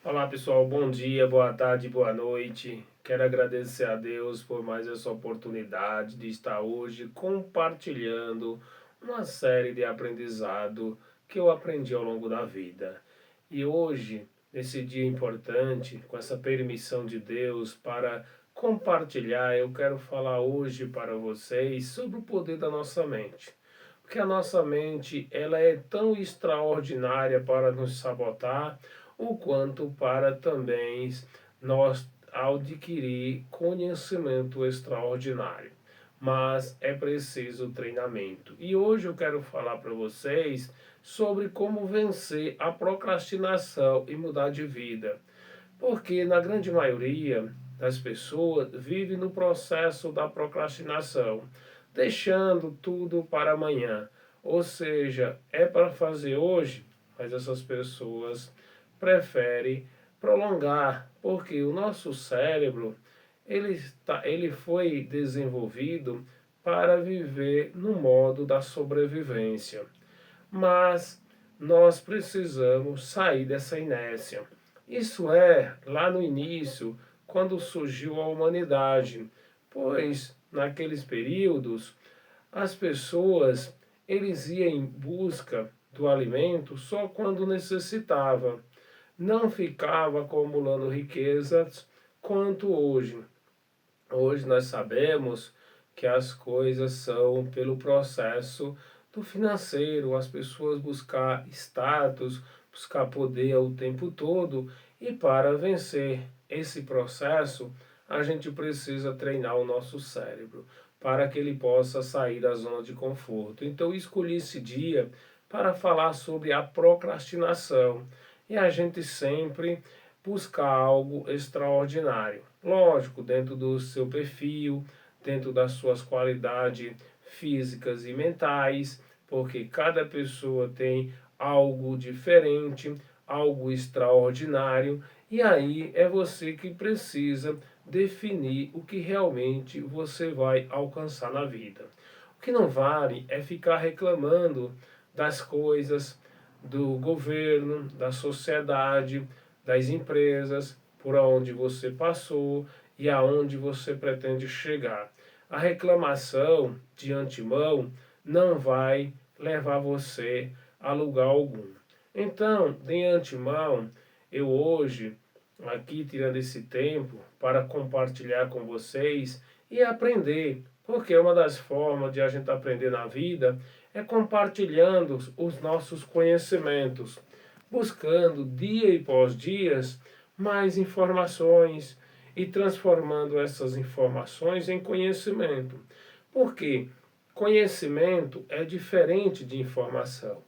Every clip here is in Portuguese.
Olá pessoal, bom dia, boa tarde, boa noite. Quero agradecer a Deus por mais essa oportunidade de estar hoje compartilhando uma série de aprendizado que eu aprendi ao longo da vida. E hoje, nesse dia importante, com essa permissão de Deus para compartilhar, eu quero falar hoje para vocês sobre o poder da nossa mente. Porque a nossa mente, ela é tão extraordinária para nos sabotar, o quanto para também nós adquirir conhecimento extraordinário. Mas é preciso treinamento. E hoje eu quero falar para vocês sobre como vencer a procrastinação e mudar de vida. Porque na grande maioria das pessoas vive no processo da procrastinação, deixando tudo para amanhã. Ou seja, é para fazer hoje, mas essas pessoas preferem prolongar, porque o nosso cérebro ele foi desenvolvido para viver no modo da sobrevivência. Mas nós precisamos sair dessa inércia. Isso é lá no início, quando surgiu a humanidade, pois naqueles períodos as pessoas eles iam em busca do alimento só quando necessitava, não ficava acumulando riquezas quanto hoje. Hoje nós sabemos que as coisas são pelo processo do financeiro, as pessoas buscar status, buscar poder o tempo todo, e para vencer esse processo, a gente precisa treinar o nosso cérebro para que ele possa sair da zona de conforto. Então eu escolhi esse dia para falar sobre a procrastinação e a gente sempre buscar algo extraordinário. Lógico, dentro do seu perfil, dentro das suas qualidades físicas e mentais, porque cada pessoa tem algo diferente, algo extraordinário, e aí é você que precisa definir o que realmente você vai alcançar na vida. O que não vale é ficar reclamando das coisas do governo, da sociedade, das empresas, por onde você passou e aonde você pretende chegar. A reclamação de antemão não vai levar você a lugar algum. Então, de antemão, eu hoje, aqui tirando esse tempo para compartilhar com vocês e aprender, porque uma das formas de a gente aprender na vida é compartilhando os nossos conhecimentos, buscando dia após dias mais informações e transformando essas informações em conhecimento. Porque conhecimento é diferente de informação.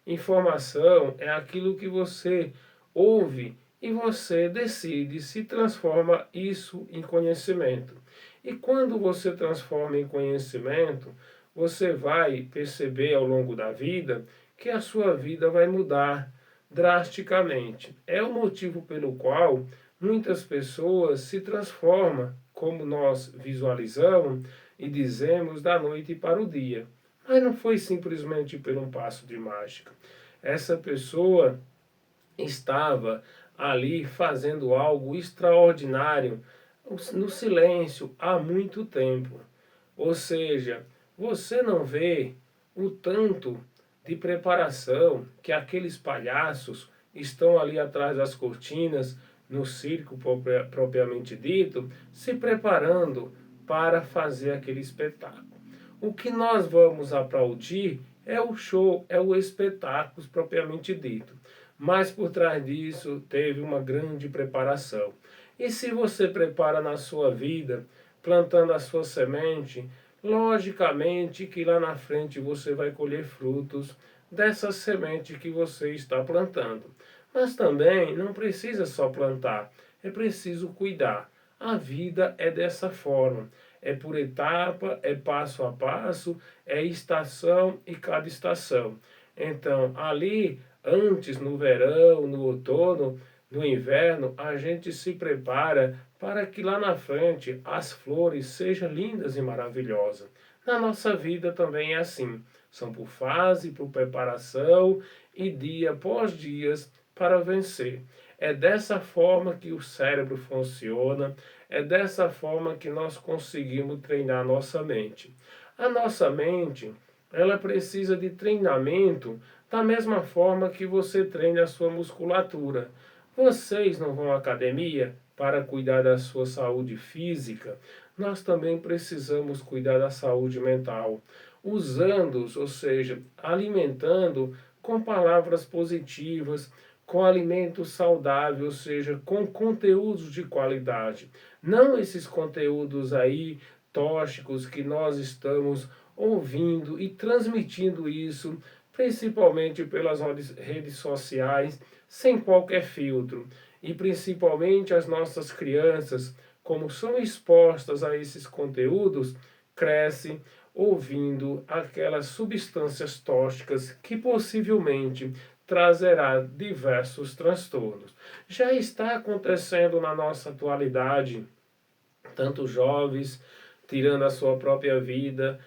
Informação é aquilo que você ouve e você decide se transforma isso em conhecimento. E quando você transforma em conhecimento, você vai perceber ao longo da vida que a sua vida vai mudar drasticamente. É o motivo pelo qual muitas pessoas se transformam, como nós visualizamos e dizemos, da noite para o dia. Mas não foi simplesmente por um passo de mágica. Essa pessoa estava ali fazendo algo extraordinário no silêncio há muito tempo. Ou seja, você não vê o tanto de preparação que aqueles palhaços estão ali atrás das cortinas, no circo propriamente dito, se preparando para fazer aquele espetáculo. O que nós vamos aplaudir é o show, é o espetáculo propriamente dito. Mas por trás disso teve uma grande preparação. E se você prepara na sua vida, plantando a sua semente, logicamente que lá na frente você vai colher frutos dessa semente que você está plantando. Mas também não precisa só plantar, é preciso cuidar. A vida é dessa forma, é por etapa, é passo a passo, é estação e cada estação. Então, ali, antes, no verão, no outono, no inverno, a gente se prepara para que lá na frente as flores sejam lindas e maravilhosas. Na nossa vida também é assim. São por fase, por preparação e dia após dias para vencer. É dessa forma que o cérebro funciona, é dessa forma que nós conseguimos treinar a nossa mente. A nossa mente, ela precisa de treinamento da mesma forma que você treina a sua musculatura. Vocês não vão à academia para cuidar da sua saúde física? Nós também precisamos cuidar da saúde mental, usando, ou seja, alimentando com palavras positivas, com alimento saudável, ou seja, com conteúdos de qualidade. Não esses conteúdos aí tóxicos que nós estamos ouvindo e transmitindo isso, principalmente pelas redes sociais, sem qualquer filtro. E principalmente as nossas crianças, como são expostas a esses conteúdos, crescem ouvindo aquelas substâncias tóxicas que possivelmente trazerá diversos transtornos. Já está acontecendo na nossa atualidade, tanto jovens tirando a sua própria vida,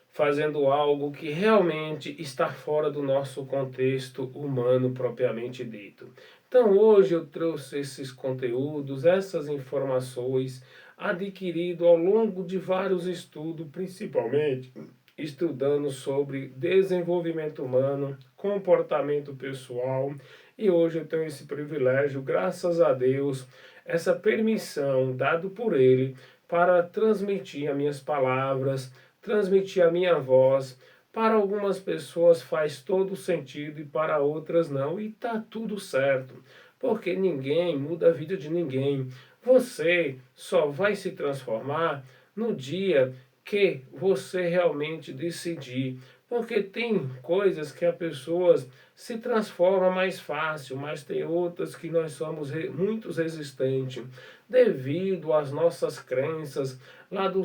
fazendo algo que realmente está fora do nosso contexto humano propriamente dito. Então hoje eu trouxe esses conteúdos, essas informações, adquirido ao longo de vários estudos, principalmente estudando sobre desenvolvimento humano, comportamento pessoal, e hoje eu tenho esse privilégio, graças a Deus, essa permissão dado por Ele para transmitir as minhas palavras, transmitir a minha voz. Para algumas pessoas faz todo sentido e para outras não, e tá tudo certo, porque ninguém muda a vida de ninguém. Você só vai se transformar no dia que você realmente decidir, porque tem coisas que as pessoas se transformam mais fácil, mas tem outras que nós somos muito resistentes devido às nossas crenças lá do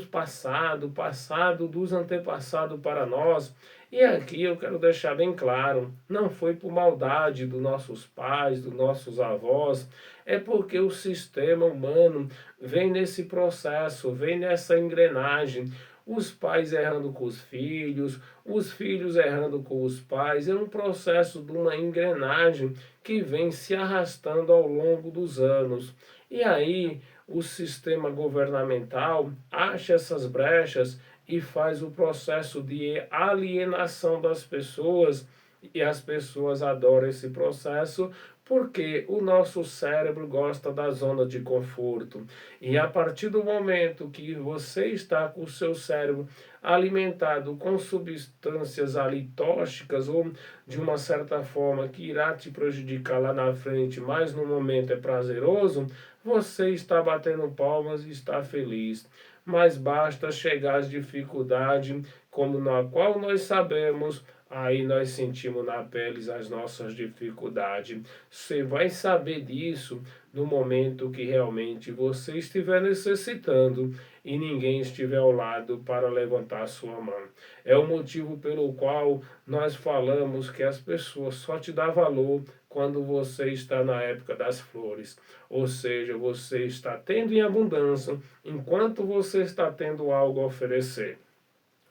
passado dos antepassados para nós. E aqui eu quero deixar bem claro, não foi por maldade dos nossos pais, dos nossos avós, é porque o sistema humano vem nesse processo, vem nessa engrenagem. Os pais errando com os filhos errando com os pais, é um processo de uma engrenagem que vem se arrastando ao longo dos anos. E aí o sistema governamental acha essas brechas e faz o processo de alienação das pessoas, e as pessoas adoram esse processo porque o nosso cérebro gosta da zona de conforto. E a partir do momento que você está com o seu cérebro alimentado com substâncias ali tóxicas ou de uma certa forma que irá te prejudicar lá na frente, mas no momento é prazeroso, você está batendo palmas e está feliz. Mas basta chegar às dificuldades, como na qual nós sabemos, aí nós sentimos na pele as nossas dificuldades. Você vai saber disso no momento que realmente você estiver necessitando e ninguém estiver ao lado para levantar a sua mão. É o motivo pelo qual nós falamos que as pessoas só te dão valor quando você está na época das flores. Ou seja, você está tendo em abundância enquanto você está tendo algo a oferecer.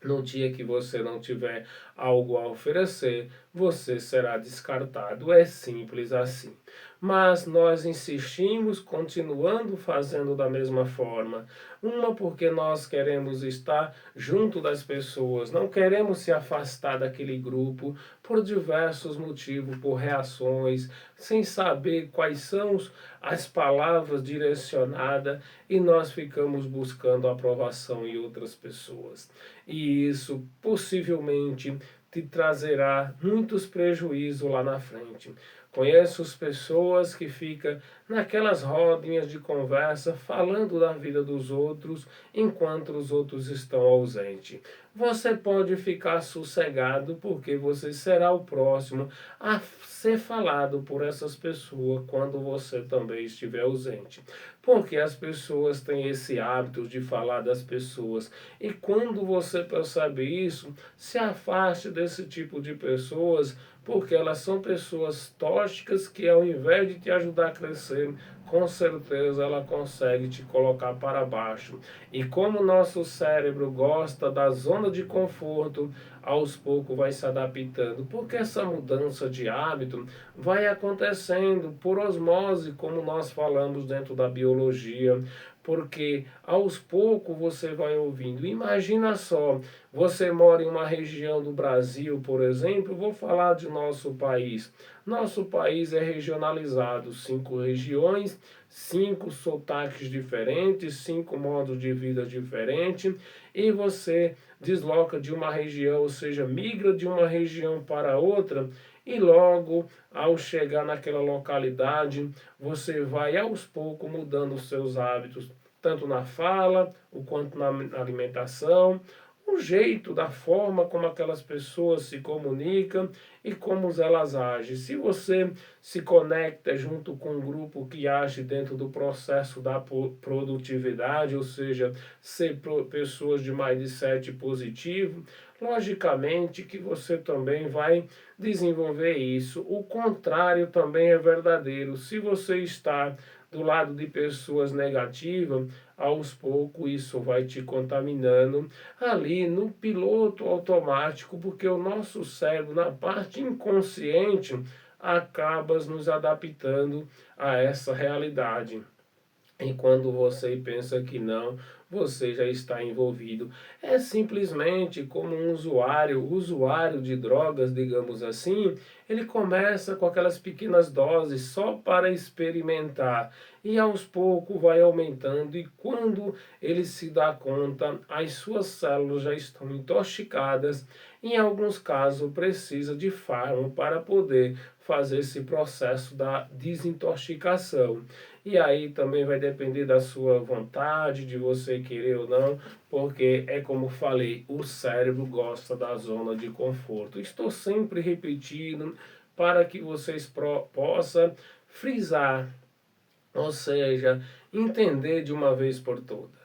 No dia que você não tiver algo a oferecer, você será descartado. É simples assim. Mas nós insistimos, continuando fazendo da mesma forma. Uma, porque nós queremos estar junto das pessoas, não queremos se afastar daquele grupo por diversos motivos, por reações, sem saber quais são as palavras direcionadas, e nós ficamos buscando aprovação em outras pessoas. E isso possivelmente te trazerá muitos prejuízos lá na frente. Conheço as pessoas que ficam naquelas rodinhas de conversa falando da vida dos outros enquanto os outros estão ausentes. Você pode ficar sossegado porque você será o próximo a ser falado por essas pessoas quando você também estiver ausente. Porque as pessoas têm esse hábito de falar das pessoas, e quando você percebe isso, se afaste desse tipo de pessoas, porque elas são pessoas tóxicas que, ao invés de te ajudar a crescer, com certeza ela consegue te colocar para baixo. E como o nosso cérebro gosta da zona de conforto, aos poucos vai se adaptando, porque essa mudança de hábito vai acontecendo por osmose, como nós falamos dentro da biologia, porque aos poucos você vai ouvindo. Imagina só, você mora em uma região do Brasil, por exemplo, vou falar de nosso país. Nosso país é regionalizado, 5 regiões, 5 sotaques diferentes, 5 modos de vida diferentes, e você desloca de uma região, ou seja, migra de uma região para outra, e logo ao chegar naquela localidade, você vai aos poucos mudando os seus hábitos, tanto na fala, o quanto na alimentação, o jeito, da forma como aquelas pessoas se comunicam e como elas agem. Se você se conecta junto com um grupo que age dentro do processo da produtividade, ou seja, ser pessoas de mindset positivo, logicamente que você também vai desenvolver isso. O contrário também é verdadeiro. Se você está do lado de pessoas negativas, aos poucos isso vai te contaminando ali no piloto automático, porque o nosso cérebro, na parte inconsciente, acaba nos adaptando a essa realidade. E quando você pensa que não, você já está envolvido. É simplesmente como um usuário de drogas, digamos assim, ele começa com aquelas pequenas doses só para experimentar e aos poucos vai aumentando, e quando ele se dá conta, as suas células já estão intoxicadas. Em alguns casos precisa de fármaco para poder fazer esse processo da desintoxicação. E aí também vai depender da sua vontade, de você querer ou não, porque é como falei, o cérebro gosta da zona de conforto. Estou sempre repetindo para que vocês possam frisar, ou seja, entender de uma vez por todas.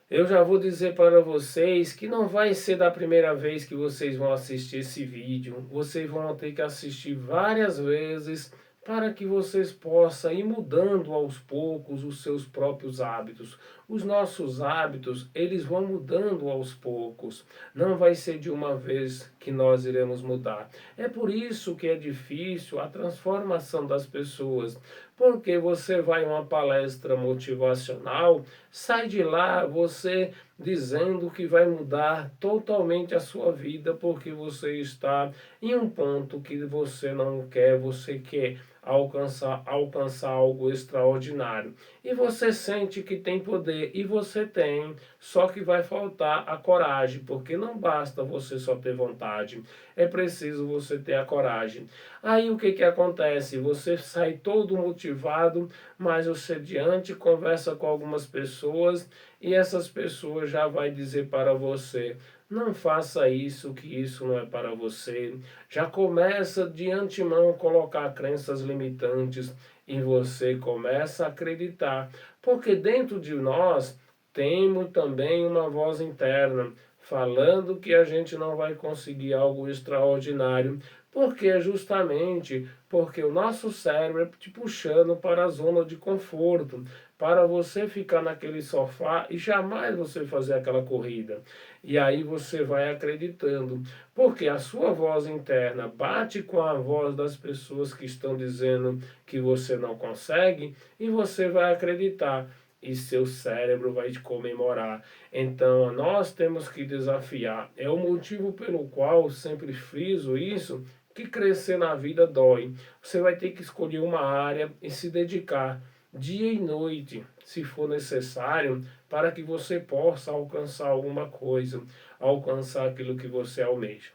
Eu já vou dizer para vocês que não vai ser da primeira vez que vocês vão assistir esse vídeo. Vocês vão ter que assistir várias vezes para que vocês possam ir mudando aos poucos os seus próprios hábitos. Os nossos hábitos, eles vão mudando aos poucos. Não vai ser de uma vez que nós iremos mudar. É por isso que é difícil a transformação das pessoas. Porque você vai a uma palestra motivacional, sai de lá você dizendo que vai mudar totalmente a sua vida, porque você está em um ponto que você não quer, você quer alcançar algo extraordinário. E você sente que tem poder, e você tem, só que vai faltar a coragem, porque não basta você só ter vontade, é preciso você ter a coragem. Aí o que que acontece? Você sai todo motivado, mas você diante conversa com algumas pessoas, e essas pessoas já vai dizer para você: não faça isso, que isso não é para você. Já começa de antemão a colocar crenças limitantes e você começa a acreditar. Porque dentro de nós temos também uma voz interna falando que a gente não vai conseguir algo extraordinário, porque é justamente porque o nosso cérebro é te puxando para a zona de conforto, para você ficar naquele sofá e jamais você fazer aquela corrida. E aí você vai acreditando, porque a sua voz interna bate com a voz das pessoas que estão dizendo que você não consegue, e você vai acreditar. E seu cérebro vai te comemorar. Então, nós temos que desafiar. É o motivo pelo qual eu sempre friso isso, que crescer na vida dói. Você vai ter que escolher uma área e se dedicar dia e noite, se for necessário, para que você possa alcançar alguma coisa, alcançar aquilo que você almeja.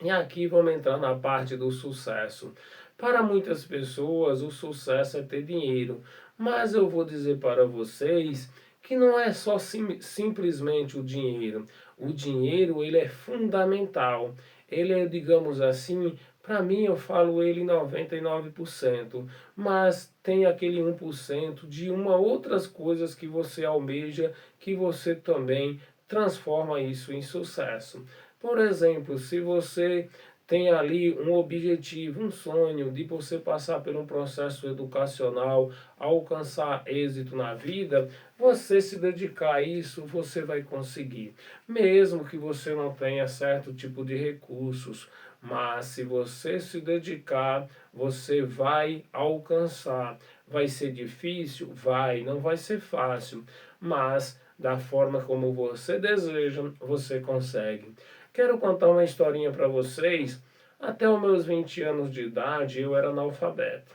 E aqui vamos entrar na parte do sucesso. Para muitas pessoas, o sucesso é ter dinheiro, mas eu vou dizer para vocês que não é só simplesmente o dinheiro. O dinheiro, ele é fundamental. Ele é, digamos assim, para mim eu falo ele 99%, mas tem aquele 1% de uma outras coisas que você almeja, que você também transforma isso em sucesso. Por exemplo, se você tem ali um objetivo, um sonho de você passar por um processo educacional, alcançar êxito na vida, você se dedicar a isso, você vai conseguir. Mesmo que você não tenha certo tipo de recursos, mas se você se dedicar, você vai alcançar. Vai ser difícil? Vai, não vai ser fácil, mas da forma como você deseja, você consegue. Quero contar uma historinha para vocês. Até os meus 20 anos de idade, eu era analfabeto.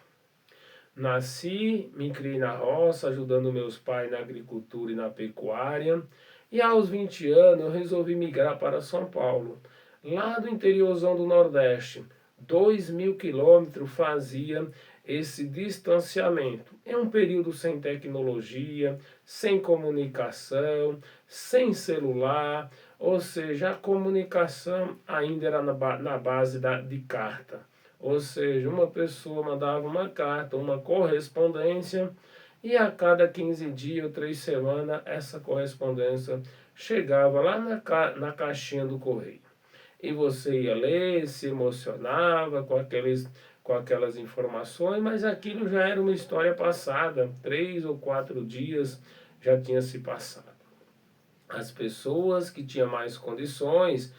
Nasci, me criei na roça, ajudando meus pais na agricultura e na pecuária. E aos 20 anos eu resolvi migrar para São Paulo, lá do interiorzão do Nordeste. 2.000 quilômetros fazia esse distanciamento. É um período sem tecnologia, sem comunicação, sem celular, ou seja, a comunicação ainda era na base de carta. Ou seja, uma pessoa mandava uma carta, uma correspondência, e a cada 15 dias ou 3 semanas, essa correspondência chegava lá na caixinha do correio. E você ia ler, se emocionava com aquelas informações, mas aquilo já era uma história passada. 3 ou 4 dias já tinha se passado. As pessoas que tinham mais condições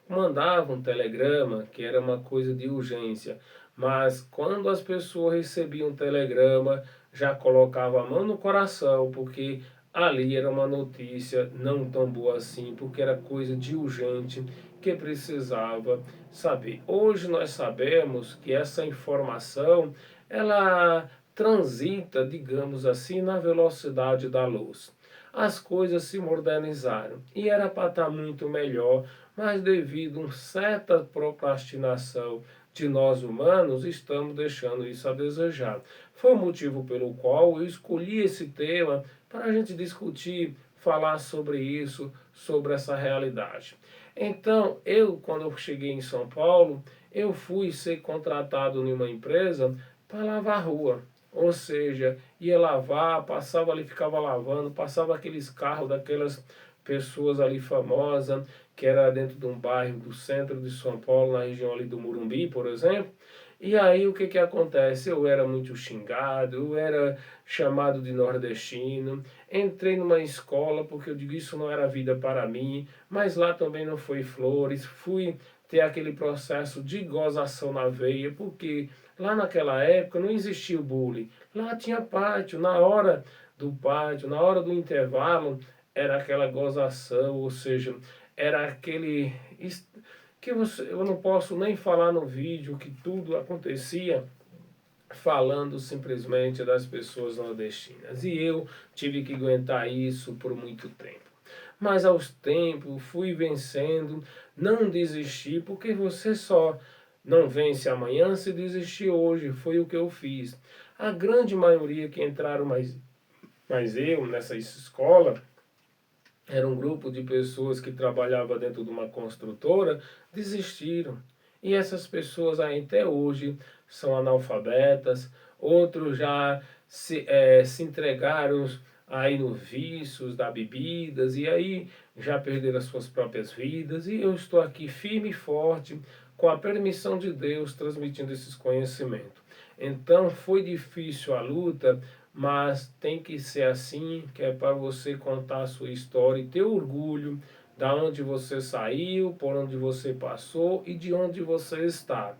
mandavam um telegrama, que era uma coisa de urgência. Mas quando as pessoas recebiam um telegrama, já colocava a mão no coração, porque ali era uma notícia não tão boa assim, porque era coisa de urgente que precisava saber. Hoje nós sabemos que essa informação, ela transita, digamos assim, na velocidade da luz. As coisas se modernizaram e era para estar muito melhor, mas devido a uma certa procrastinação de nós humanos, estamos deixando isso a desejar. Foi o motivo pelo qual eu escolhi esse tema para a gente discutir, falar sobre isso, sobre essa realidade. Então, quando eu cheguei em São Paulo, eu fui ser contratado em uma empresa para lavar a rua. Ou seja, ia lavar, passava ali, ficava lavando, passava aqueles carros daquelas pessoas ali famosas, que era dentro de um bairro do centro de São Paulo, na região ali do Morumbi, por exemplo. E aí o que que acontece? Eu era muito xingado, eu era chamado de nordestino, entrei numa escola porque eu digo isso não era vida para mim, mas lá também não foi flores, fui ter aquele processo de gozação na veia, porque lá naquela época não existia o bullying, lá tinha pátio, na hora do pátio, na hora do intervalo, era aquela gozação, ou seja, era aquele que eu não posso nem falar no vídeo que tudo acontecia falando simplesmente das pessoas nordestinas. E eu tive que aguentar isso por muito tempo. Mas aos tempos fui vencendo, não desisti, porque você só não vence amanhã se desistir hoje. Foi o que eu fiz. A grande maioria que entraram, mas eu nessa escola, era um grupo de pessoas que trabalhava dentro de uma construtora, desistiram. E essas pessoas aí, até hoje são analfabetas, outros já se entregaram aí no vícios da bebidas e aí já perderam as suas próprias vidas. E eu estou aqui firme e forte, com a permissão de Deus, transmitindo esses conhecimentos. Então foi difícil a luta, mas tem que ser assim, que é para você contar a sua história e ter orgulho da onde você saiu, por onde você passou e de onde você está.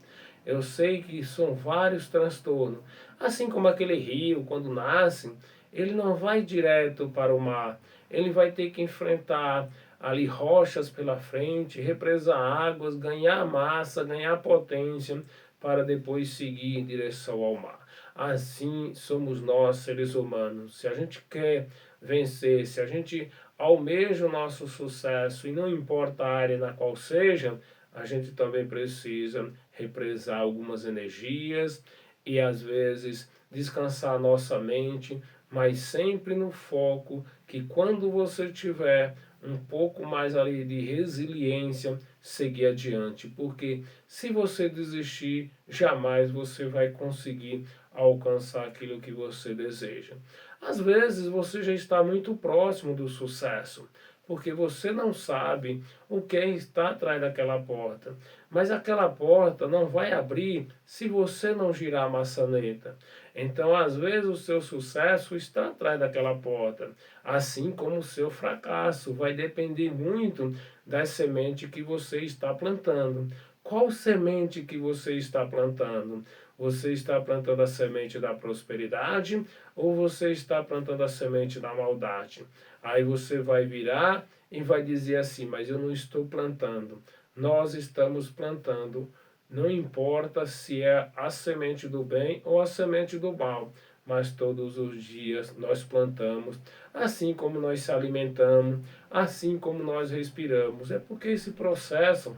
Eu sei que são vários transtornos. Assim como aquele rio, quando nasce, ele não vai direto para o mar. Ele vai ter que enfrentar ali rochas pela frente, represar águas, ganhar massa, ganhar potência, para depois seguir em direção ao mar. Assim somos nós, seres humanos. Se a gente quer vencer, se a gente almeja o nosso sucesso, e não importa a área na qual seja, a gente também precisa represar algumas energias e às vezes descansar a nossa mente, mas sempre no foco que quando você tiver um pouco mais ali de resiliência, seguir adiante, porque se você desistir, jamais você vai conseguir alcançar aquilo que você deseja. Às vezes você já está muito próximo do sucesso. porque você não sabe o que está atrás daquela porta. Mas aquela porta não vai abrir se você não girar a maçaneta. Então, às vezes, o seu sucesso está atrás daquela porta, assim como o seu fracasso vai depender muito da semente que você está plantando. Qual semente que você está plantando? Você está plantando a semente da prosperidade ou você está plantando a semente da maldade? Aí você vai virar e vai dizer assim: mas eu não estou plantando. Nós estamos plantando. Não importa se é a semente do bem ou a semente do mal, mas todos os dias nós plantamos, assim como nós se alimentamos, assim como nós respiramos. É porque esse processo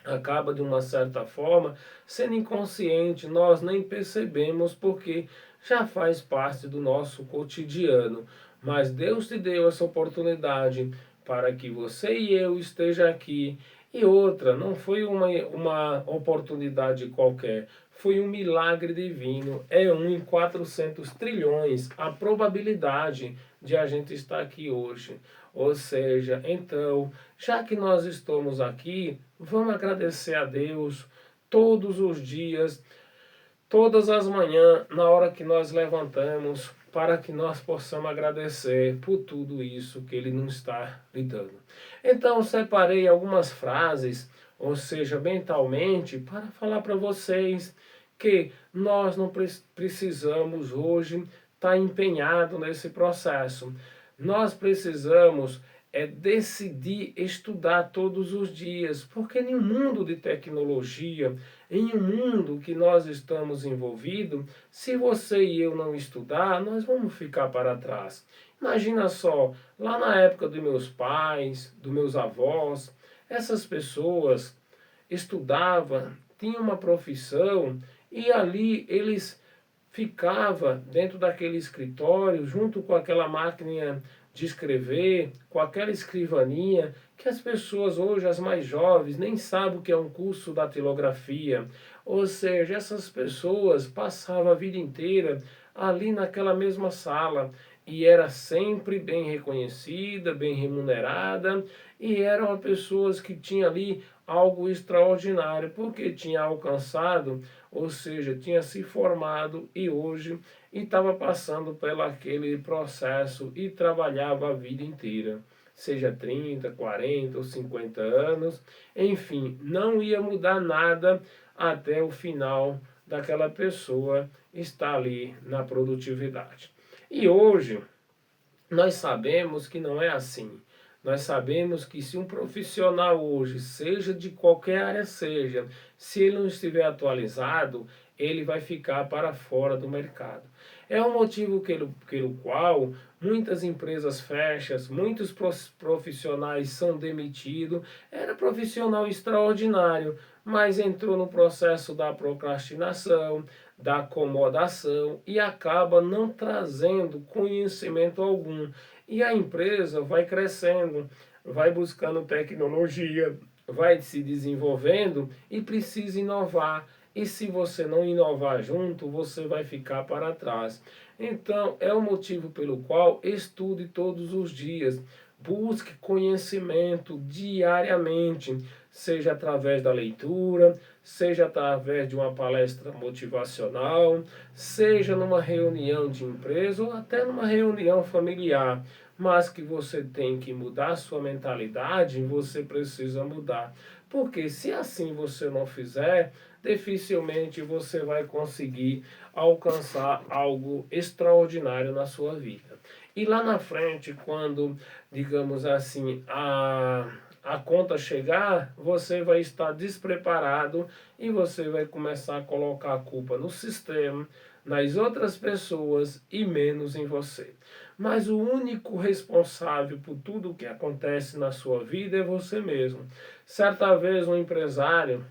acaba de uma certa forma sendo inconsciente, nós nem percebemos porque já faz parte do nosso cotidiano. Mas Deus te deu essa oportunidade para que você e eu esteja aqui. E outra, não foi uma oportunidade qualquer, foi um milagre divino. É 1 em 400 trilhões a probabilidade de a gente estar aqui hoje. Ou seja, então, já que nós estamos aqui, vamos agradecer a Deus todos os dias, todas as manhãs, na hora que nós levantamos, para que nós possamos agradecer por tudo isso que Ele nos está lhe dando. Então, separei algumas frases, ou seja, mentalmente, para falar para vocês que nós não precisamos hoje estar empenhado nesse processo. Nós precisamos decidir estudar todos os dias, porque em um mundo de tecnologia, em um mundo que nós estamos envolvidos, se você e eu não estudar, nós vamos ficar para trás. Imagina só, lá na época dos meus pais, dos meus avós, essas pessoas estudavam, tinham uma profissão e ali eles ficavam dentro daquele escritório, junto com aquela máquina de escrever, com aquela escrivaninha, que as pessoas hoje, as mais jovens, nem sabem o que é um curso da datilografia. Ou seja, essas pessoas passavam a vida inteira ali naquela mesma sala e era sempre bem reconhecida, bem remunerada e eram pessoas que tinham ali algo extraordinário, porque tinha alcançado, ou seja, tinha se formado e hoje estava passando pelo aquele processo e trabalhava a vida inteira, seja 30, 40 ou 50 anos, enfim, não ia mudar nada até o final daquela pessoa estar ali na produtividade. E hoje nós sabemos que não é assim. Nós sabemos que se um profissional hoje, seja de qualquer área seja, se ele não estiver atualizado, ele vai ficar para fora do mercado. É o motivo pelo qual muitas empresas fecham, muitos profissionais são demitidos. Era profissional extraordinário, mas entrou no processo da procrastinação, da acomodação e acaba não trazendo conhecimento algum. E a empresa vai crescendo, vai buscando tecnologia, vai se desenvolvendo e precisa inovar. E se você não inovar junto, você vai ficar para trás. Então, é o motivo pelo qual estude todos os dias. Busque conhecimento diariamente, seja através da leitura, seja através de uma palestra motivacional, seja numa reunião de empresa ou até numa reunião familiar. Mas que você tem que mudar a sua mentalidade, você precisa mudar. Porque se assim você não fizer, dificilmente você vai conseguir alcançar algo extraordinário na sua vida. E lá na frente, quando, digamos assim, a conta chegar, você vai estar despreparado e você vai começar a colocar a culpa no sistema, nas outras pessoas e menos em você. Mas o único responsável por tudo o que acontece na sua vida é você mesmo. Certa vez um empresário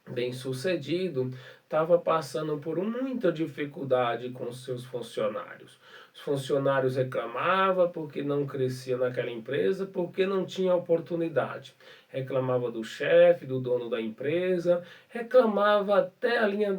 bem-sucedido estava passando por muita dificuldade com os seus funcionários. Os funcionários reclamavam porque não crescia naquela empresa, porque não tinha oportunidade. Reclamava do chefe, do dono da empresa, reclamava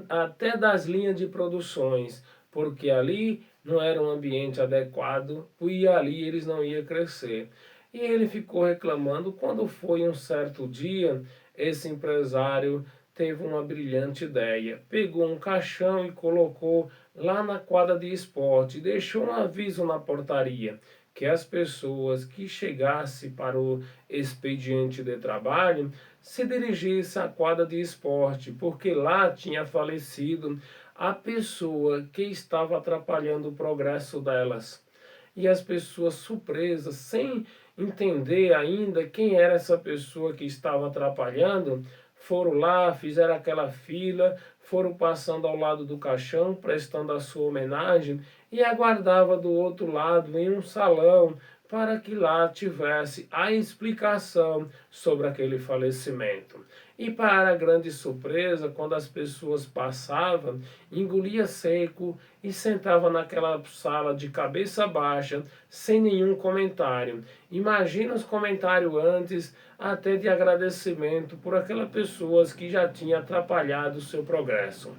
até das linhas de produções, porque ali não era um ambiente adequado e ali eles não iam crescer. E ele ficou reclamando quando foi um certo dia, esse empresário teve uma brilhante ideia. Pegou um caixão e colocou lá na quadra de esporte, e deixou um aviso na portaria que as pessoas que chegassem para o expediente de trabalho se dirigissem à quadra de esporte, porque lá tinha falecido a pessoa que estava atrapalhando o progresso delas. E as pessoas surpresas, sem entender ainda quem era essa pessoa que estava atrapalhando, foram lá, fizeram aquela fila, foram passando ao lado do caixão, prestando a sua homenagem, e aguardava do outro lado, em um salão, para que lá tivesse a explicação sobre aquele falecimento. E para a grande surpresa, quando as pessoas passavam, engolia seco e sentava naquela sala de cabeça baixa, sem nenhum comentário. Imagina os comentários antes, até de agradecimento por aquelas pessoas que já tinham atrapalhado o seu progresso.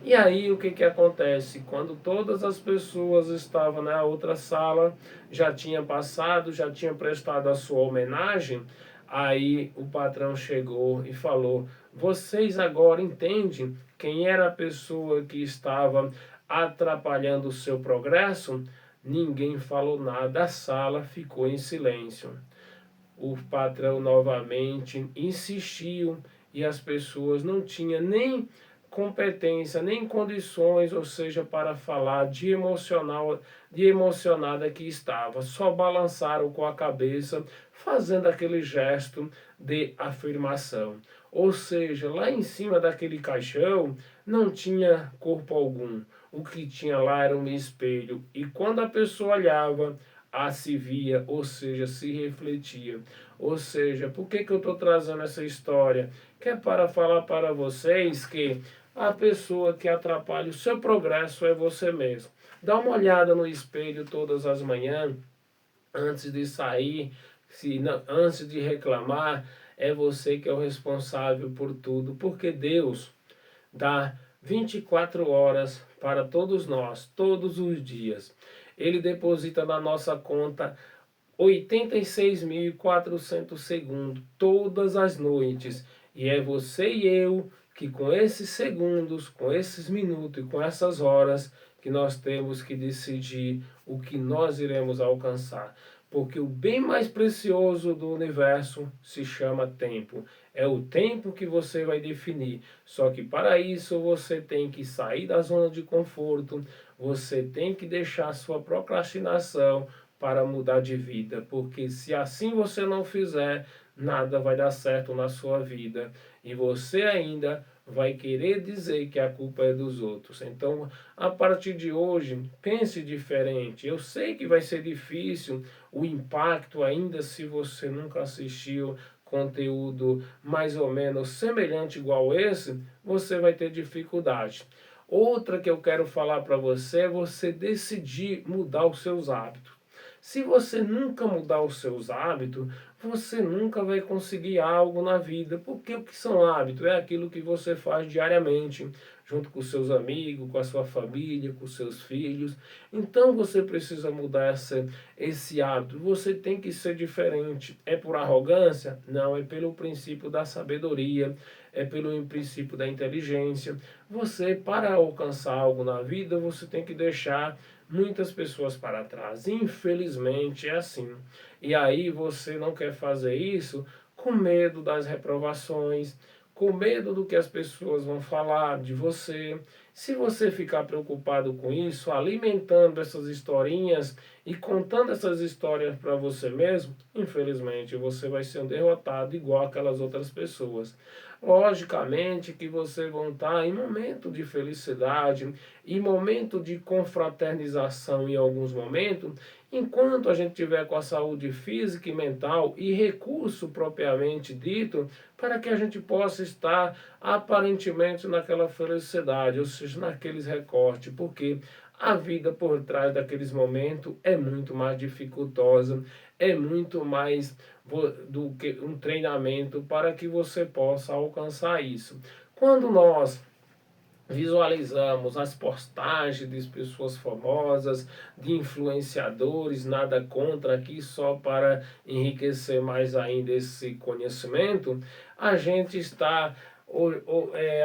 E aí o que que acontece? Quando todas as pessoas estavam na outra sala, já tinham passado, já tinham prestado a sua homenagem, aí o patrão chegou e falou: "Vocês agora entendem quem era a pessoa que estava atrapalhando o seu progresso?" Ninguém falou nada, a sala ficou em silêncio. O patrão novamente insistiu e as pessoas não tinham nem competência, nem condições, ou seja, para falar de emocional, de emocionada que estava. Só balançaram com a cabeça, fazendo aquele gesto de afirmação. Ou seja, lá em cima daquele caixão não tinha corpo algum. O que tinha lá era um espelho. E quando a pessoa olhava, a se via, ou seja, se refletia. Ou seja, por que eu estou trazendo essa história? Que é para falar para vocês que a pessoa que atrapalha o seu progresso é você mesmo. Dá uma olhada no espelho todas as manhãs, antes de sair, se não, antes de reclamar, é você que é o responsável por tudo, porque Deus dá 24 horas para todos nós, todos os dias. Ele deposita na nossa conta 86.400 segundos todas as noites. E é você e eu que com esses segundos, com esses minutos e com essas horas que nós temos que decidir o que nós iremos alcançar. Porque o bem mais precioso do universo se chama tempo. É o tempo que você vai definir. Só que para isso você tem que sair da zona de conforto, você tem que deixar a sua procrastinação para mudar de vida. Porque se assim você não fizer, nada vai dar certo na sua vida. E você ainda vai querer dizer que a culpa é dos outros. Então, a partir de hoje, pense diferente. Eu sei que vai ser difícil o impacto, ainda se você nunca assistiu conteúdo mais ou menos semelhante igual esse, você vai ter dificuldade. Outra que eu quero falar para você é você decidir mudar os seus hábitos. Se você nunca mudar os seus hábitos, você nunca vai conseguir algo na vida. Porque o que são hábitos? É aquilo que você faz diariamente, junto com seus amigos, com a sua família, com seus filhos. Então você precisa mudar esse hábito. Você tem que ser diferente. É por arrogância? Não, é pelo princípio da sabedoria, é pelo princípio da inteligência. Você, para alcançar algo na vida, você tem que deixar muitas pessoas para trás. Infelizmente é assim. E aí você não quer fazer isso com medo das reprovações, com medo do que as pessoas vão falar de você. Se você ficar preocupado com isso, alimentando essas historinhas e contando essas histórias para você mesmo, infelizmente você vai ser um derrotado igual aquelas outras pessoas. Logicamente que vocês vão estar em momento de felicidade, em momento de confraternização em alguns momentos, enquanto a gente tiver com a saúde física e mental e recurso propriamente dito, para que a gente possa estar aparentemente naquela felicidade, ou seja, naqueles recortes, porque a vida por trás daqueles momentos é muito mais dificultosa, é muito mais do que um treinamento para que você possa alcançar isso. Quando nós visualizamos as postagens de pessoas famosas, de influenciadores, nada contra aqui, só para enriquecer mais ainda esse conhecimento, a gente está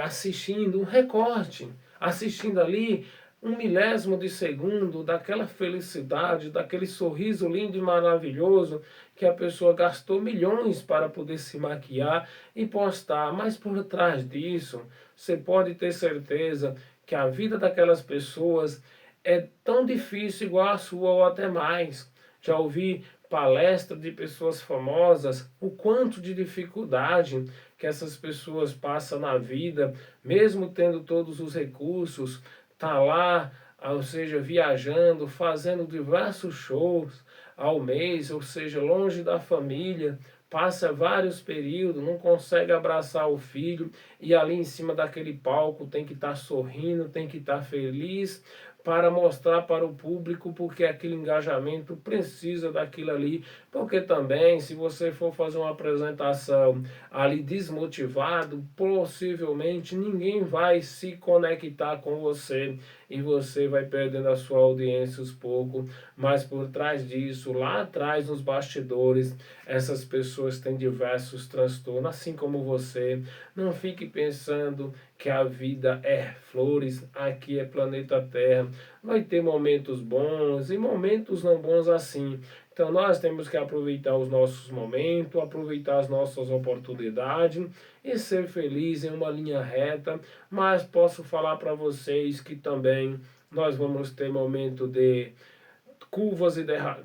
assistindo um recorte, assistindo ali um milésimo de segundo daquela felicidade, daquele sorriso lindo e maravilhoso que a pessoa gastou milhões para poder se maquiar e postar, mas por trás disso, você pode ter certeza que a vida daquelas pessoas é tão difícil igual a sua ou até mais. Já ouvi palestra de pessoas famosas, o quanto de dificuldade que essas pessoas passam na vida, mesmo tendo todos os recursos, tá lá, ou seja, viajando, fazendo diversos shows ao mês, ou seja, longe da família, passa vários períodos, não consegue abraçar o filho e ali em cima daquele palco tem que estar sorrindo, tem que estar feliz para mostrar para o público porque aquele engajamento precisa daquilo ali, porque também se você for fazer uma apresentação ali desmotivado, possivelmente ninguém vai se conectar com você e você vai perdendo a sua audiência aos poucos, mas por trás disso, lá atrás nos bastidores, essas pessoas têm diversos transtornos, assim como você. Não fique pensando que a vida é flores, aqui é planeta Terra. Vai ter momentos bons e momentos não bons assim. Então nós temos que aproveitar os nossos momentos, aproveitar as nossas oportunidades e ser feliz em uma linha reta. Mas posso falar para vocês que também nós vamos ter momento de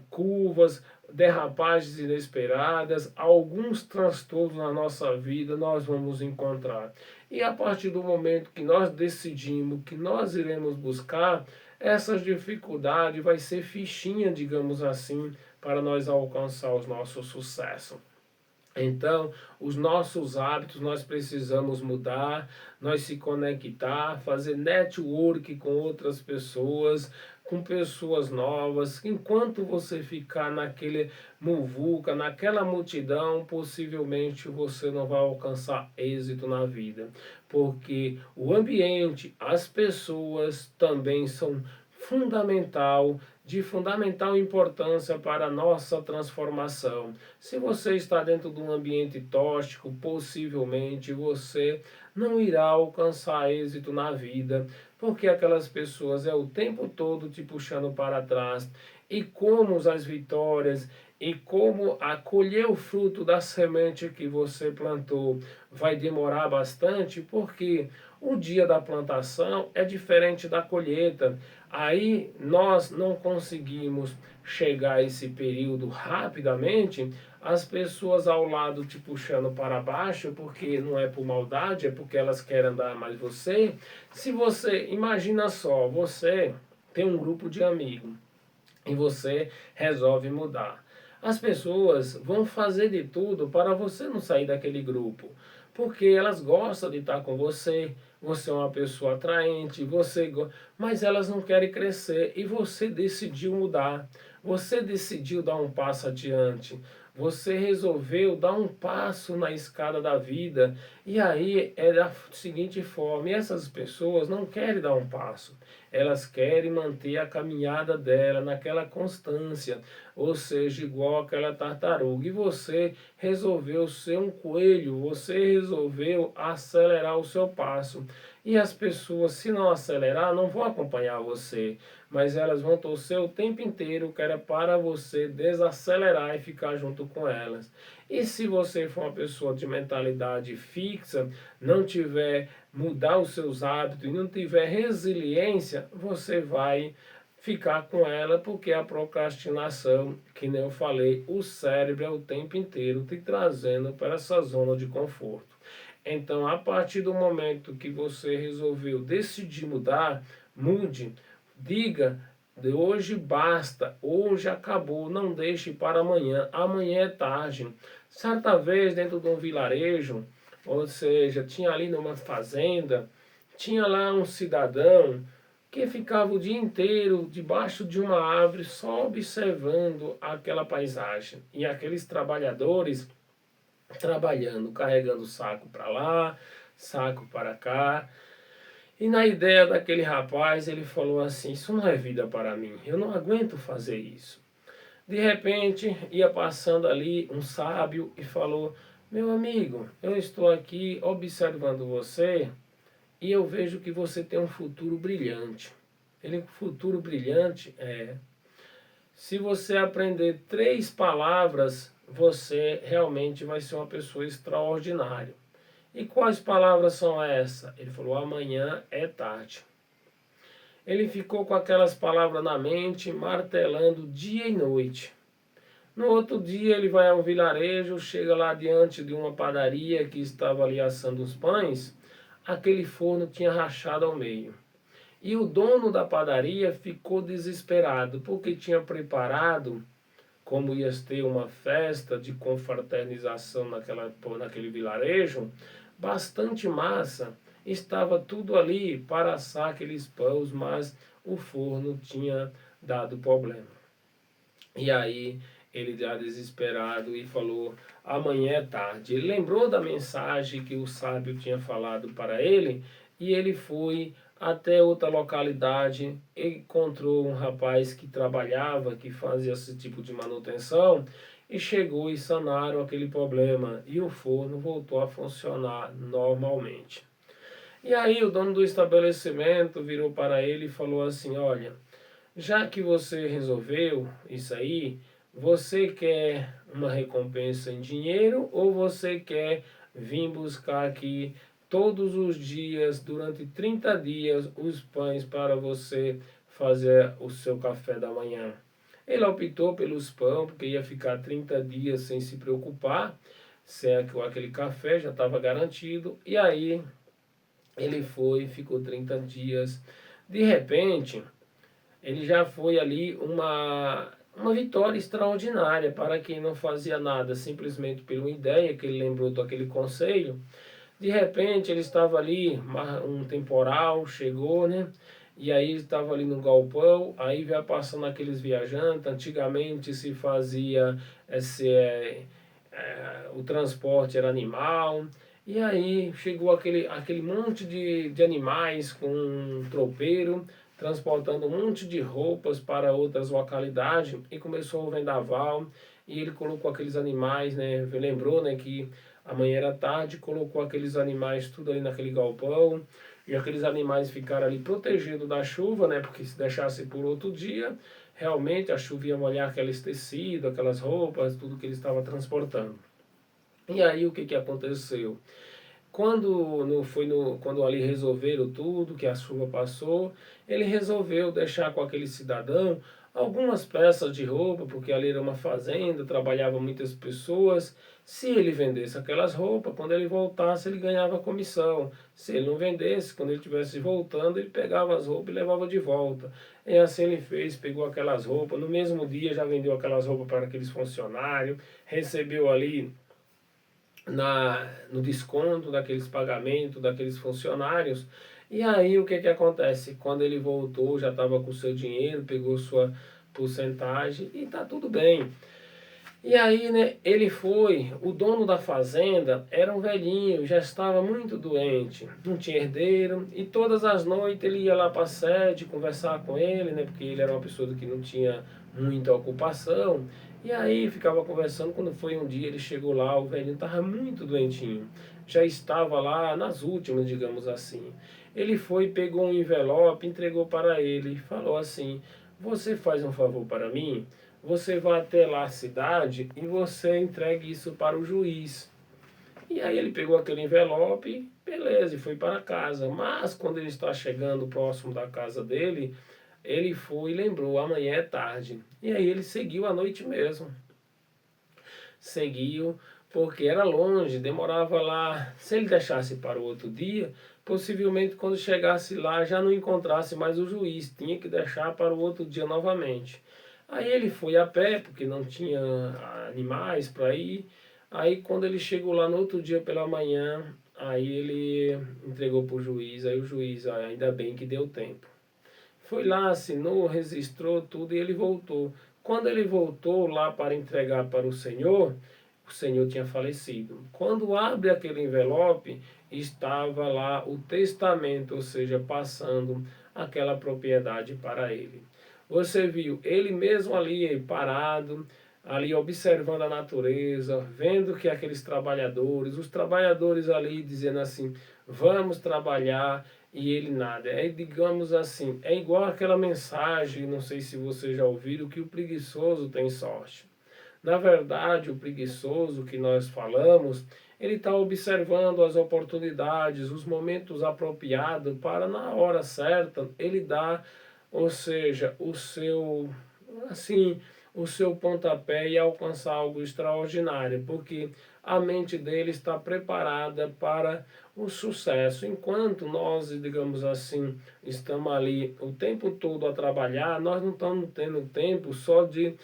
curvas, derrapagens inesperadas, alguns transtornos na nossa vida nós vamos encontrar. E a partir do momento que nós decidimos que nós iremos buscar, essas dificuldades vai ser fichinha, digamos assim, para nós alcançar os nossos sucessos. Então, os nossos hábitos nós precisamos mudar, nós se conectar, fazer network com outras pessoas, com pessoas novas. Enquanto você ficar naquele muvuca, naquela multidão, possivelmente você não vai alcançar êxito na vida, porque o ambiente, as pessoas também são de fundamental importância para a nossa transformação. Se você está dentro de um ambiente tóxico, possivelmente você não irá alcançar êxito na vida, porque aquelas pessoas é o tempo todo te puxando para trás. E como as vitórias e como acolher o fruto da semente que você plantou vai demorar bastante, porque o dia da plantação é diferente da colheita. Aí nós não conseguimos chegar a esse período rapidamente, as pessoas ao lado te puxando para baixo, porque não é por maldade, é porque elas querem andar mais você. Se você, imagina só, você tem um grupo de amigos e você resolve mudar. As pessoas vão fazer de tudo para você não sair daquele grupo, porque elas gostam de estar com você, você é uma pessoa atraente, mas elas não querem crescer e você decidiu mudar. Você decidiu dar um passo adiante. Você resolveu dar um passo na escada da vida. E aí é da seguinte forma: e essas pessoas não querem dar um passo. Elas querem manter a caminhada dela naquela constância, ou seja, igual aquela tartaruga. E você resolveu ser um coelho, você resolveu acelerar o seu passo. E as pessoas, se não acelerar, não vão acompanhar você, mas elas vão torcer o tempo inteiro que era para você desacelerar e ficar junto com elas. E se você for uma pessoa de mentalidade fixa, não tiver mudar os seus hábitos e não tiver resiliência, você vai ficar com ela, porque a procrastinação, que nem eu falei, o cérebro é o tempo inteiro te trazendo para essa zona de conforto. Então, a partir do momento que você resolveu decidir mudar, mude, diga, de hoje basta, hoje acabou, não deixe para amanhã, amanhã é tarde. Certa vez, dentro de um vilarejo, ou seja, tinha ali numa fazenda, tinha lá um cidadão que ficava o dia inteiro debaixo de uma árvore só observando aquela paisagem. E aqueles trabalhadores trabalhando, carregando saco para lá, saco para cá. E na ideia daquele rapaz, ele falou assim: isso não é vida para mim, eu não aguento fazer isso. De repente, ia passando ali um sábio e falou: meu amigo, eu estou aqui observando você e eu vejo que você tem um futuro brilhante. Ele, futuro brilhante é: se você aprender 3 palavras, você realmente vai ser uma pessoa extraordinária. E quais palavras são essas? Ele falou: amanhã é tarde. Ele ficou com aquelas palavras na mente, martelando dia e noite. No outro dia ele vai ao vilarejo, chega lá diante de uma padaria que estava ali assando os pães, aquele forno tinha rachado ao meio. E o dono da padaria ficou desesperado, porque tinha preparado, como ia ter uma festa de confraternização naquele vilarejo, bastante massa, estava tudo ali para assar aqueles pães, mas o forno tinha dado problema. E aí ele já desesperado e falou: amanhã é tarde. Ele lembrou da mensagem que o sábio tinha falado para ele e ele foi até outra localidade, encontrou um rapaz que trabalhava, que fazia esse tipo de manutenção e chegou e sanaram aquele problema e o forno voltou a funcionar normalmente. E aí o dono do estabelecimento virou para ele e falou assim: olha, já que você resolveu isso aí, você quer uma recompensa em dinheiro ou você quer vir buscar aqui todos os dias, durante 30 dias, os pães para você fazer o seu café da manhã? Ele optou pelos pães, porque ia ficar 30 dias sem se preocupar, se aquele café já estava garantido, e aí ele foi, ficou 30 dias. De repente, ele já foi ali uma vitória extraordinária para quem não fazia nada, simplesmente por uma ideia que ele lembrou daquele conselho. De repente ele estava ali, um temporal chegou, né? E aí estava ali no galpão, aí vai passando aqueles viajantes. Antigamente se fazia o transporte era animal. E aí chegou aquele monte de animais com um tropeiro, transportando um monte de roupas para outras localidades, e começou o vendaval, e ele colocou aqueles animais, né, lembrou, né, que amanhã era tarde, colocou aqueles animais tudo ali naquele galpão, e aqueles animais ficaram ali protegidos da chuva, né, porque se deixasse por outro dia, realmente a chuva ia molhar aqueles tecidos, aquelas roupas, tudo que ele estava transportando. E aí o que que aconteceu? Quando ali resolveram tudo, que a chuva passou, ele resolveu deixar com aquele cidadão algumas peças de roupa, porque ali era uma fazenda, trabalhavam muitas pessoas. Se ele vendesse aquelas roupas, quando ele voltasse, ele ganhava comissão. Se ele não vendesse, quando ele estivesse voltando, ele pegava as roupas e levava de volta. E assim ele fez, pegou aquelas roupas, no mesmo dia já vendeu aquelas roupas para aqueles funcionários, recebeu ali no desconto daqueles pagamentos daqueles funcionários. E aí o que que acontece? Quando ele voltou, já estava com o seu dinheiro, pegou sua porcentagem e tá tudo bem. E aí, né, ele foi, o dono da fazenda era um velhinho, já estava muito doente, não tinha herdeiro, e todas as noites ele ia lá para a sede conversar com ele, né, porque ele era uma pessoa que não tinha muita ocupação, e aí ficava conversando. Quando foi um dia, ele chegou lá, o velhinho estava muito doentinho, já estava lá nas últimas, digamos assim. Ele foi, pegou um envelope, entregou para ele, e falou assim: você faz um favor para mim? Você vai até lá a cidade e você entregue isso para o juiz. E aí ele pegou aquele envelope, beleza, e foi para casa. Mas quando ele está chegando próximo da casa dele, ele foi e lembrou: amanhã é tarde. E aí ele seguiu a noite mesmo. Seguiu, porque era longe, demorava lá. Se ele deixasse para o outro dia, possivelmente quando chegasse lá já não encontrasse mais o juiz, tinha que deixar para o outro dia novamente. Aí ele foi a pé, porque não tinha animais para ir. Aí quando ele chegou lá no outro dia pela manhã, aí ele entregou para o juiz. Aí o juiz: ainda bem que deu tempo. Foi lá, assinou, registrou tudo e ele voltou. Quando ele voltou lá para entregar para o Senhor tinha falecido. Quando abre aquele envelope, estava lá o testamento, ou seja, passando aquela propriedade para ele. Você viu ele mesmo ali parado, ali observando a natureza, vendo que aqueles trabalhadores, os trabalhadores ali dizendo assim, vamos trabalhar, e ele nada. É, digamos assim, é igual aquela mensagem, não sei se você já ouviu, que o preguiçoso tem sorte. Na verdade, o preguiçoso que nós falamos, ele está observando as oportunidades, os momentos apropriados para, na hora certa, ele dar, ou seja, assim, o seu pontapé e alcançar algo extraordinário, porque a mente dele está preparada para o sucesso. Enquanto nós, digamos assim, estamos ali o tempo todo a trabalhar, nós não estamos tendo tempo só de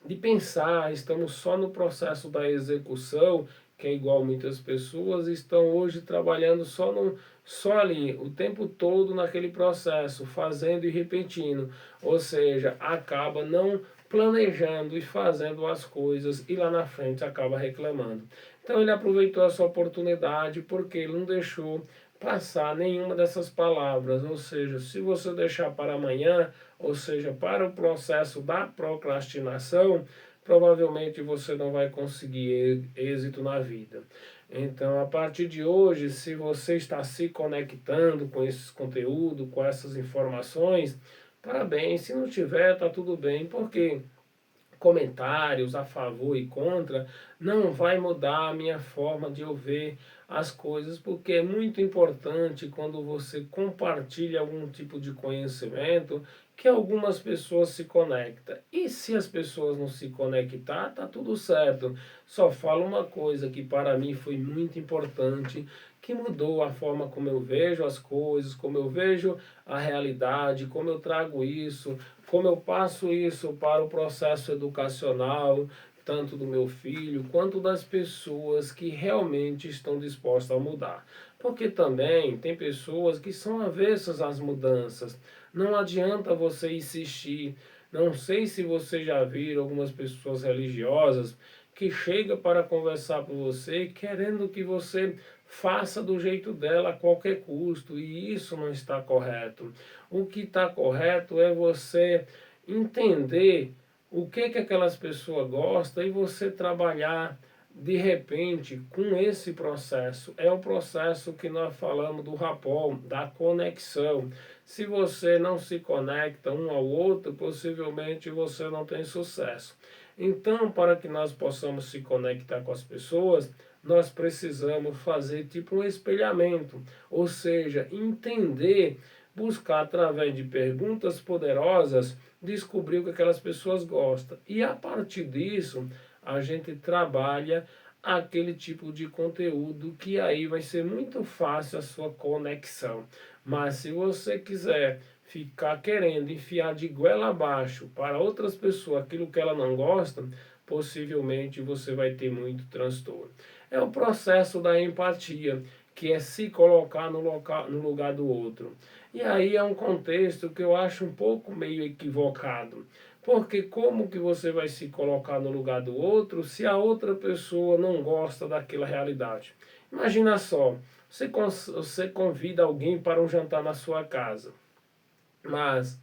de pensar, estamos só no processo da execução, que é igual muitas pessoas estão hoje trabalhando só ali, o tempo todo naquele processo, fazendo e repetindo, ou seja, acaba não planejando e fazendo as coisas e lá na frente acaba reclamando. Então ele aproveitou essa oportunidade porque ele não deixou passar nenhuma dessas palavras, ou seja, se você deixar para amanhã, ou seja, para o processo da procrastinação, provavelmente você não vai conseguir êxito na vida. Então, a partir de hoje, se você está se conectando com esses conteúdos, com essas informações, parabéns. Se não tiver, tá tudo bem, porque comentários a favor e contra não vai mudar a minha forma de eu ver as coisas, porque é muito importante quando você compartilha algum tipo de conhecimento que algumas pessoas se conectam. E se as pessoas não se conectar, tá tudo certo. Só falo uma coisa que para mim foi muito importante, que mudou a forma como eu vejo as coisas, como eu vejo a realidade, como eu trago isso, como eu passo isso para o processo educacional, tanto do meu filho quanto das pessoas que realmente estão dispostas a mudar. Porque também tem pessoas que são avessas às mudanças. Não adianta você insistir. Não sei se você já viu algumas pessoas religiosas que chegam para conversar com você querendo que você faça do jeito dela a qualquer custo, e isso não está correto. O que está correto é você entender o que aquelas pessoas gostam e você trabalhar de repente com esse processo. É o processo que nós falamos do rapport, da conexão. Se você não se conecta um ao outro, possivelmente você não tem sucesso. Então, para que nós possamos se conectar com as pessoas, nós precisamos fazer tipo um espelhamento, ou seja, entender, buscar através de perguntas poderosas, descobrir o que aquelas pessoas gostam. E a partir disso, a gente trabalha aquele tipo de conteúdo que aí vai ser muito fácil a sua conexão. Mas se você quiser ficar querendo enfiar de goela abaixo para outras pessoas aquilo que ela não gosta, possivelmente você vai ter muito transtorno. É o processo da empatia, que é se colocar no lugar do outro. E aí é um contexto que eu acho um pouco meio equivocado. Porque como que você vai se colocar no lugar do outro se a outra pessoa não gosta daquela realidade? Imagina só, você convida alguém para um jantar na sua casa, mas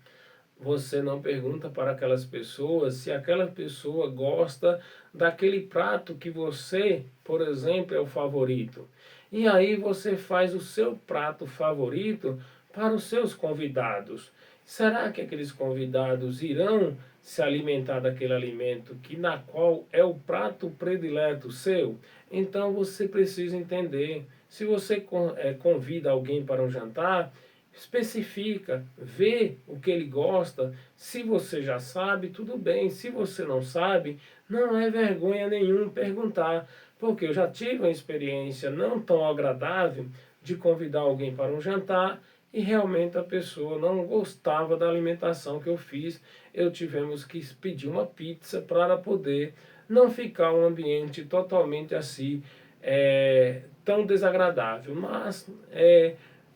você não pergunta para aquelas pessoas se aquela pessoa gosta daquele prato que você, por exemplo, é o favorito. E aí você faz o seu prato favorito para os seus convidados. Será que aqueles convidados irão se alimentar daquele alimento que na qual é o prato predileto seu? Então você precisa entender. Se você convida alguém para um jantar, especifica, vê o que ele gosta. Se você já sabe, tudo bem. Se você não sabe, não é vergonha nenhuma perguntar, porque eu já tive uma experiência não tão agradável de convidar alguém para um jantar e realmente a pessoa não gostava da alimentação que eu fiz. Eu tivemos que pedir uma pizza para poder não ficar um ambiente totalmente assim, tão desagradável. Mas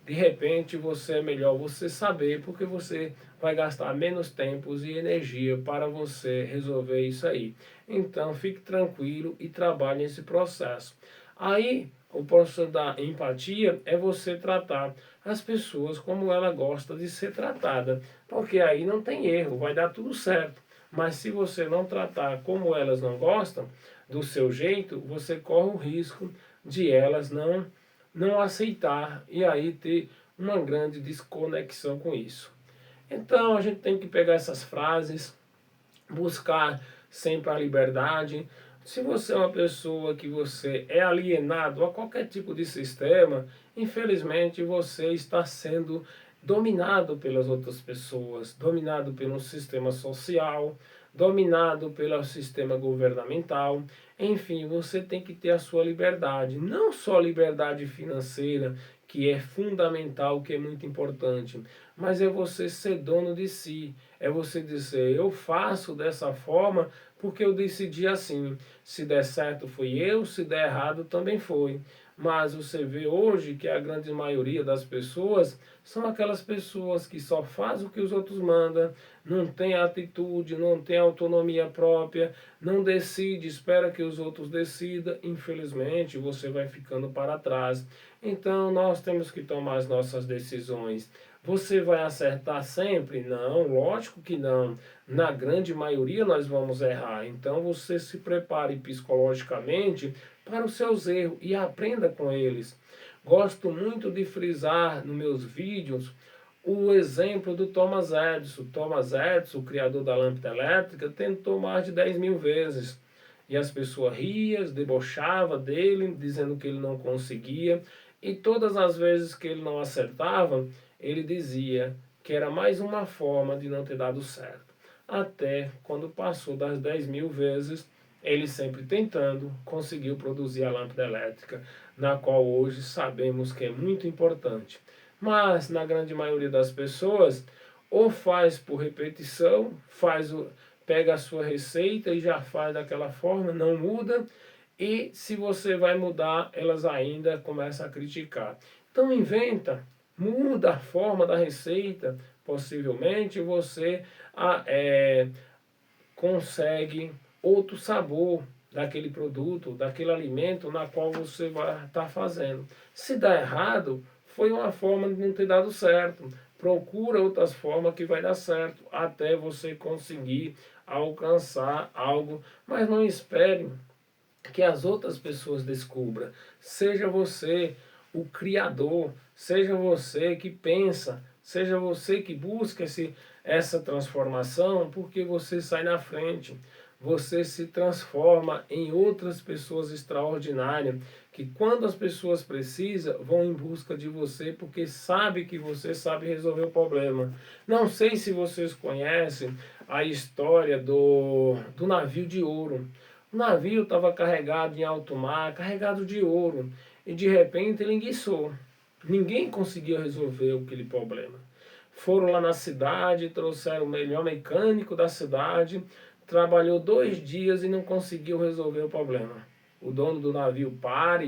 de repente você é melhor você saber, porque você vai gastar menos tempo e energia para você resolver isso aí. Então fique tranquilo e trabalhe nesse processo. Aí O processo da empatia é você tratar as pessoas como ela gosta de ser tratada, porque aí não tem erro, vai dar tudo certo. Mas se você não tratar como elas não gostam, do seu jeito, você corre o risco de elas não aceitar e aí ter uma grande desconexão com isso. Então a gente tem que pegar essas frases, buscar sempre a liberdade. Se você é uma pessoa que você é alienado a qualquer tipo de sistema, infelizmente você está sendo dominado pelas outras pessoas, dominado pelo sistema social, dominado pelo sistema governamental. Enfim, você tem que ter a sua liberdade, não só liberdade financeira, que é fundamental, que é muito importante, mas é você ser dono de si, é você dizer, eu faço dessa forma porque eu decidi assim. Se der certo foi eu, se der errado também foi. Mas você vê hoje que a grande maioria das pessoas são aquelas pessoas que só fazem o que os outros mandam, não tem atitude, não tem autonomia própria, não decide, espera que os outros decidam. Infelizmente, você vai ficando para trás. Então, nós temos que tomar as nossas decisões. Você vai acertar sempre? Não, lógico que não. Na grande maioria nós vamos errar. Então você se prepare psicologicamente para os seus erros e aprenda com eles. Gosto muito de frisar nos meus vídeos o exemplo do Thomas Edison. Thomas Edison, o criador da lâmpada elétrica, tentou mais de 10.000 vezes. E as pessoas riam, debochavam dele, dizendo que ele não conseguia. E todas as vezes que ele não acertava, ele dizia que era mais uma forma de não ter dado certo. Até quando passou das 10.000 vezes, ele sempre tentando, conseguiu produzir a lâmpada elétrica, na qual hoje sabemos que é muito importante. Mas, na grande maioria das pessoas, ou faz por repetição, pega a sua receita e já faz daquela forma, não muda, e se você vai mudar, elas ainda começam a criticar. Então inventa, muda a forma da receita, possivelmente você consegue outro sabor daquele produto, daquele alimento na qual você vai estar fazendo. Se dá errado, foi uma forma de não ter dado certo. Procura outras formas que vai dar certo, até você conseguir alcançar algo, mas não espere que as outras pessoas descubram. Seja você o criador, seja você que pensa, seja você que busca essa transformação, porque você sai na frente. Você se transforma em outras pessoas extraordinárias, que quando as pessoas precisam, vão em busca de você, porque sabe que você sabe resolver o problema. Não sei se vocês conhecem a história do navio de ouro. O navio estava carregado em alto mar, carregado de ouro, e de repente ele enguiçou. Ninguém conseguia resolver aquele problema. Foram lá na cidade, trouxeram o melhor mecânico da cidade, trabalhou 2 dias e não conseguiu resolver o problema. O dono do navio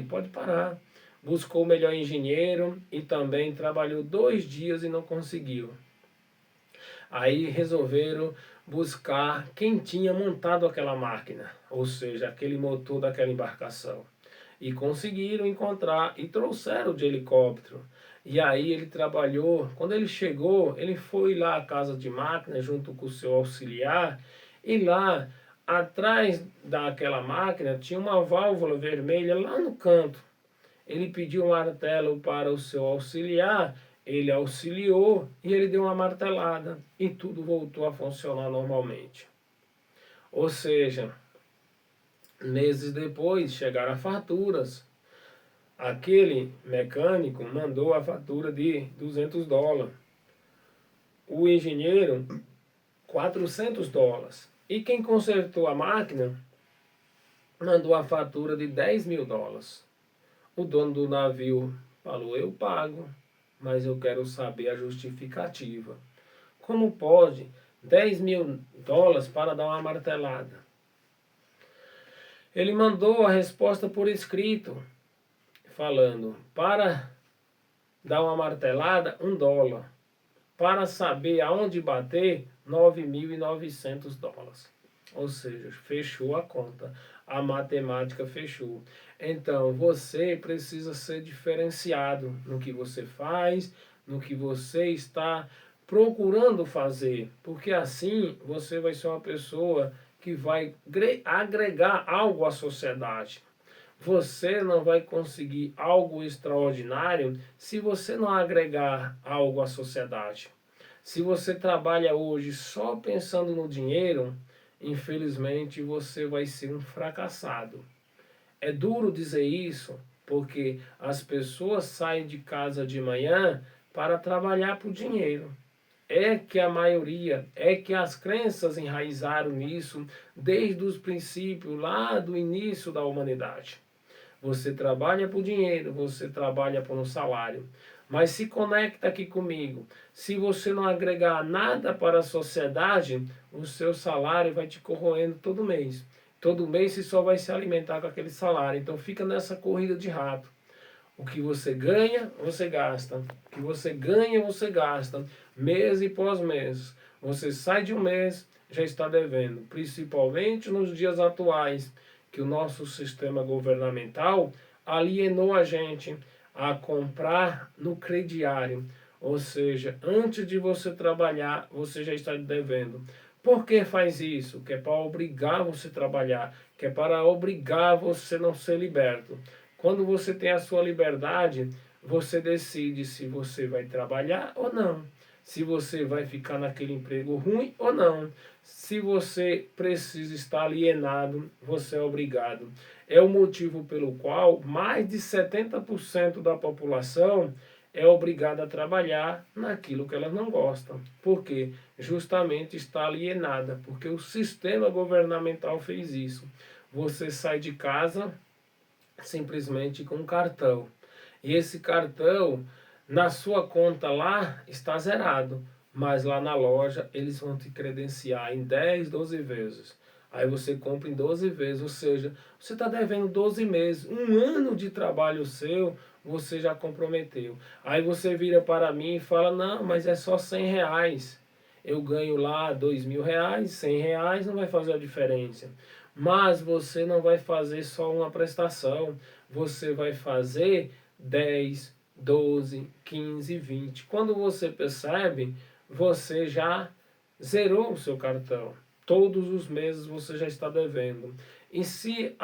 pode parar. Buscou o melhor engenheiro e também trabalhou 2 dias e não conseguiu. Aí resolveram buscar quem tinha montado aquela máquina, ou seja, aquele motor daquela embarcação. E conseguiram encontrar e trouxeram de helicóptero. E aí ele trabalhou, quando ele chegou, ele foi lá à casa de máquina junto com o seu auxiliar, e lá atrás daquela máquina tinha uma válvula vermelha lá no canto. Ele pediu um martelo para o seu auxiliar, ele auxiliou e ele deu uma martelada e tudo voltou a funcionar normalmente. Ou seja, meses depois chegaram as faturas. Aquele mecânico mandou a fatura de $200. O engenheiro, $400. E quem consertou a máquina mandou a fatura de $10.000. O dono do navio falou, eu pago, mas eu quero saber a justificativa. Como pode $10.000 para dar uma martelada? Ele mandou a resposta por escrito, falando, para dar uma martelada, $1. Para saber aonde bater, $9.900. Ou seja, fechou a conta. A matemática fechou. Então, você precisa ser diferenciado no que você faz, no que você está procurando fazer, porque assim você vai ser uma pessoa que vai agregar algo à sociedade. Você não vai conseguir algo extraordinário se você não agregar algo à sociedade. Se você trabalha hoje só pensando no dinheiro, infelizmente você vai ser um fracassado. É duro dizer isso, porque as pessoas saem de casa de manhã para trabalhar por dinheiro. É que a maioria, é que as crenças enraizaram nisso desde os princípios, lá do início da humanidade. Você trabalha por dinheiro, você trabalha por um salário. Mas se conecta aqui comigo. Se você não agregar nada para a sociedade, o seu salário vai te corroendo todo mês. Todo mês você só vai se alimentar com aquele salário. Então fica nessa corrida de rato. O que você ganha, você gasta. O que você ganha, você gasta. Mês e pós-mês. Você sai de um mês, já está devendo. Principalmente nos dias atuais, que o nosso sistema governamental alienou a gente a comprar no crediário. Ou seja, antes de você trabalhar, você já está devendo. Por que faz isso? Que é para obrigar você a trabalhar, que é para obrigar você a não ser liberto. Quando você tem a sua liberdade, você decide se você vai trabalhar ou não. Se você vai ficar naquele emprego ruim ou não. Se você precisa estar alienado, você é obrigado. É o motivo pelo qual mais de 70% da população é obrigada a trabalhar naquilo que elas não gostam. Por quê? Justamente está alienada, porque o sistema governamental fez isso. Você sai de casa simplesmente com um cartão. E esse cartão, na sua conta lá, está zerado. Mas lá na loja, eles vão te credenciar em 10, 12 vezes. Aí você compra em 12 vezes, ou seja, você está devendo 12 meses. Um ano de trabalho seu, você já comprometeu. Aí você vira para mim e fala, não, mas é só 100 reais. Eu ganho lá 2.000 reais, 100 reais não vai fazer a diferença. Mas você não vai fazer só uma prestação, você vai fazer 10, 12, 15, 20. Quando você percebe, você já zerou o seu cartão. Todos os meses você já está devendo. E se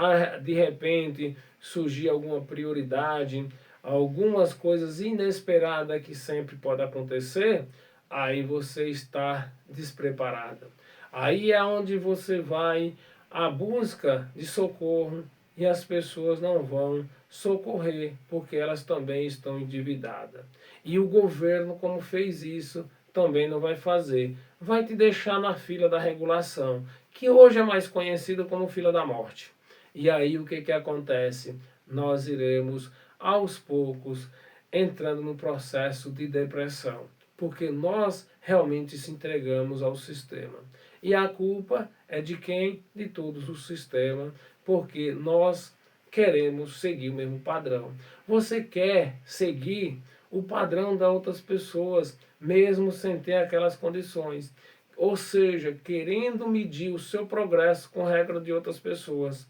de repente surgir alguma prioridade, algumas coisas inesperadas que sempre pode acontecer, aí você está despreparada. Aí é onde você vai à busca de socorro e as pessoas não vão socorrer porque elas também estão endividadas. E o governo, como fez isso, também não vai fazer. Vai te deixar na fila da regulação, que hoje é mais conhecida como fila da morte. E aí o que acontece? Nós iremos, aos poucos, entrando no processo de depressão, porque nós realmente se entregamos ao sistema. E a culpa é de quem? De todos o sistema, porque nós queremos seguir o mesmo padrão. Você quer seguir o padrão das outras pessoas, mesmo sem ter aquelas condições. Ou seja, querendo medir o seu progresso com regra de outras pessoas.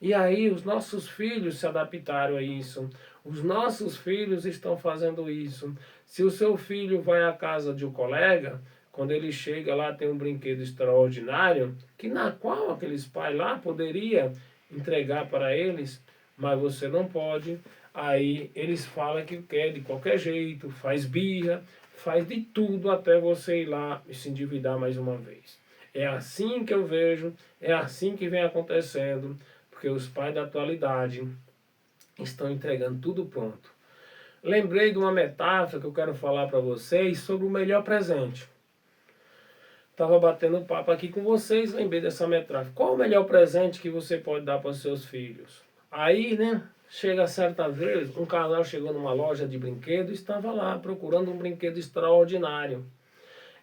E aí os nossos filhos se adaptaram a isso. Os nossos filhos estão fazendo isso. Se o seu filho vai à casa de um colega, quando ele chega lá tem um brinquedo extraordinário, que na qual aqueles pais lá poderia entregar para eles, mas você não pode. Aí eles falam que quer de qualquer jeito, faz birra, faz de tudo até você ir lá e se endividar mais uma vez. É assim que eu vejo, é assim que vem acontecendo, porque os pais da atualidade estão entregando tudo pronto. Lembrei de uma metáfora que eu quero falar para vocês sobre o melhor presente. Estava batendo papo aqui com vocês, lembrei dessa metáfora. Qual o melhor presente que você pode dar para os seus filhos? Aí, né, chega certa vez, um casal chegou numa loja de brinquedos e estava lá procurando um brinquedo extraordinário.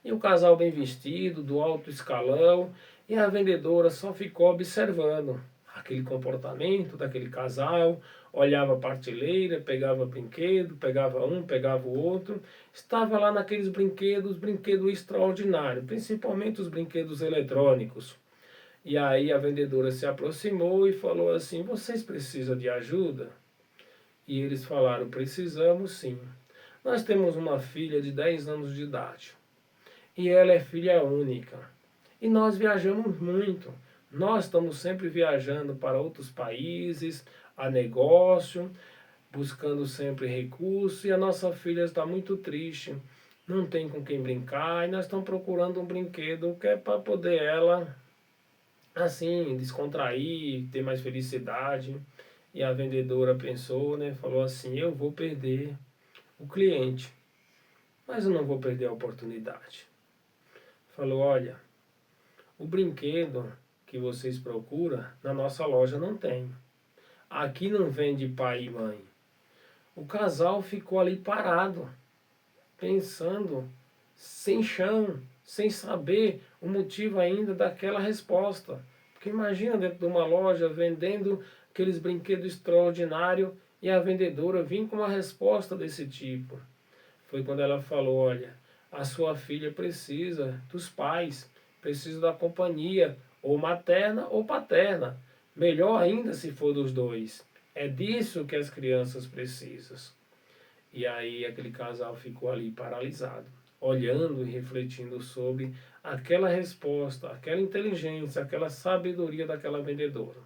E o casal bem vestido, do alto escalão, e a vendedora só ficou observando aquele comportamento daquele casal, olhava a prateleira, pegava brinquedo, pegava um, pegava o outro. Estava lá naqueles brinquedos, brinquedo extraordinário, principalmente os brinquedos eletrônicos. E aí a vendedora se aproximou e falou assim: vocês precisam de ajuda? E eles falaram: precisamos sim. Nós temos uma filha de 10 anos de idade e ela é filha única. E nós viajamos muito. Nós estamos sempre viajando para outros países, a negócio, buscando sempre recursos, e a nossa filha está muito triste, não tem com quem brincar, e nós estamos procurando um brinquedo que é para poder ela, assim, descontrair, ter mais felicidade. E a vendedora pensou, né, falou assim: eu vou perder o cliente, mas eu não vou perder a oportunidade. Falou: olha, o brinquedo que vocês procuram, na nossa loja não tem. Aqui não vende pai e mãe. O casal ficou ali parado, pensando, sem chão, sem saber o motivo ainda daquela resposta. Porque imagina dentro de uma loja vendendo aqueles brinquedos extraordinários e a vendedora vir com uma resposta desse tipo. Foi quando ela falou: olha, a sua filha precisa dos pais, precisa da companhia, ou materna ou paterna. Melhor ainda se for dos dois. É disso que as crianças precisam. E aí aquele casal ficou ali paralisado, olhando e refletindo sobre aquela resposta, aquela inteligência, aquela sabedoria daquela vendedora.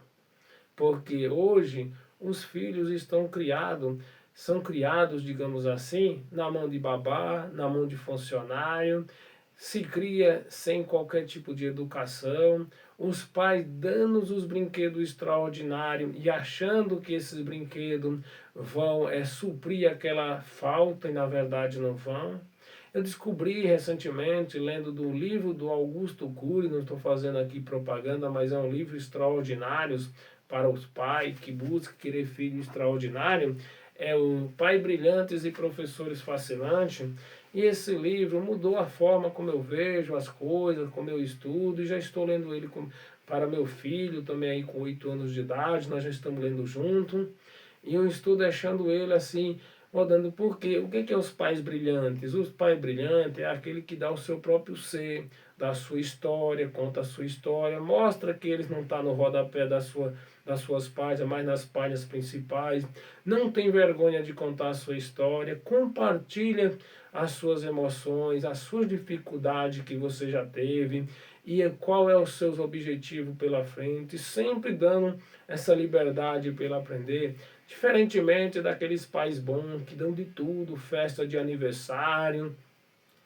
Porque hoje os filhos estão criados, são criados, digamos assim, na mão de babá, na mão de funcionário, se cria sem qualquer tipo de educação, os pais dando os brinquedos extraordinários e achando que esses brinquedos vão suprir aquela falta e na verdade não vão. Eu descobri recentemente, lendo do livro do Augusto Cury, não estou fazendo aqui propaganda, mas é um livro extraordinário para os pais que buscam querer filho extraordinário. É o Pai Brilhantes e Professores Fascinantes. E esse livro mudou a forma como eu vejo as coisas, como eu estudo, e já estou lendo ele para meu filho, também aí com 8 anos de idade, nós já estamos lendo junto. E eu estou deixando ele assim, rodando, porque o que é os pais brilhantes? Os pais brilhantes é aquele que dá o seu próprio ser, da sua história, conta a sua história, mostra que eles não estão no rodapé das suas páginas, mas nas páginas principais, não tem vergonha de contar a sua história, compartilha as suas emoções, as suas dificuldades que você já teve e qual é os seus objetivos pela frente, sempre dando essa liberdade pelo aprender, diferentemente daqueles pais bons que dão de tudo, festa de aniversário,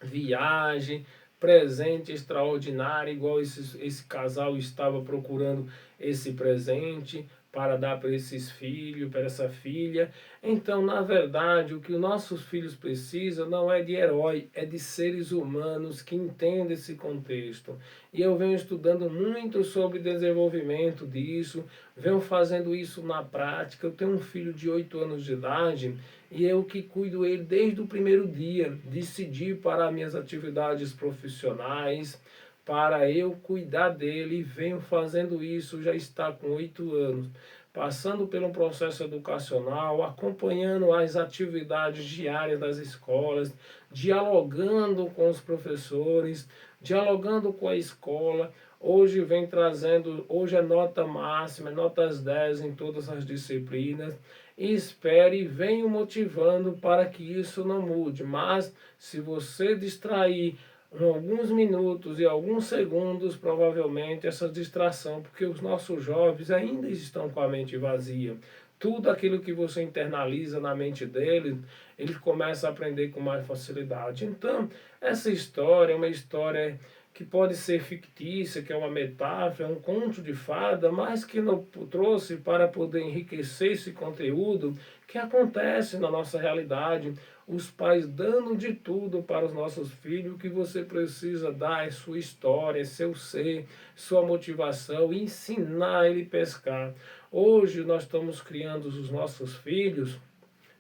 viagem, presente extraordinário, igual esse casal estava procurando esse presente para dar para esses filhos, para essa filha. Então, na verdade, o que os nossos filhos precisam não é de herói, é de seres humanos que entendem esse contexto. E eu venho estudando muito sobre desenvolvimento disso, venho fazendo isso na prática. Eu tenho um filho de 8 anos de idade e eu que cuido ele desde o primeiro dia. Decidi para minhas atividades profissionais, para eu cuidar dele, e venho fazendo isso, já está com 8 anos, passando pelo processo educacional, acompanhando as atividades diárias das escolas, dialogando com os professores, dialogando com a escola. Hoje vem trazendo, hoje é nota máxima, é notas 10 em todas as disciplinas. E espere e venho motivando para que isso não mude. Mas se você distrair em alguns minutos e alguns segundos, provavelmente essa distração, porque os nossos jovens ainda estão com a mente vazia. Tudo aquilo que você internaliza na mente dele, ele começa a aprender com mais facilidade. Então, essa história é uma história que pode ser fictícia, que é uma metáfora, é um conto de fada, mas que não trouxe para poder enriquecer esse conteúdo que acontece na nossa realidade. Os pais dando de tudo para os nossos filhos, o que você precisa dar é sua história, é seu ser, sua motivação, ensinar ele a pescar. Hoje nós estamos criando os nossos filhos,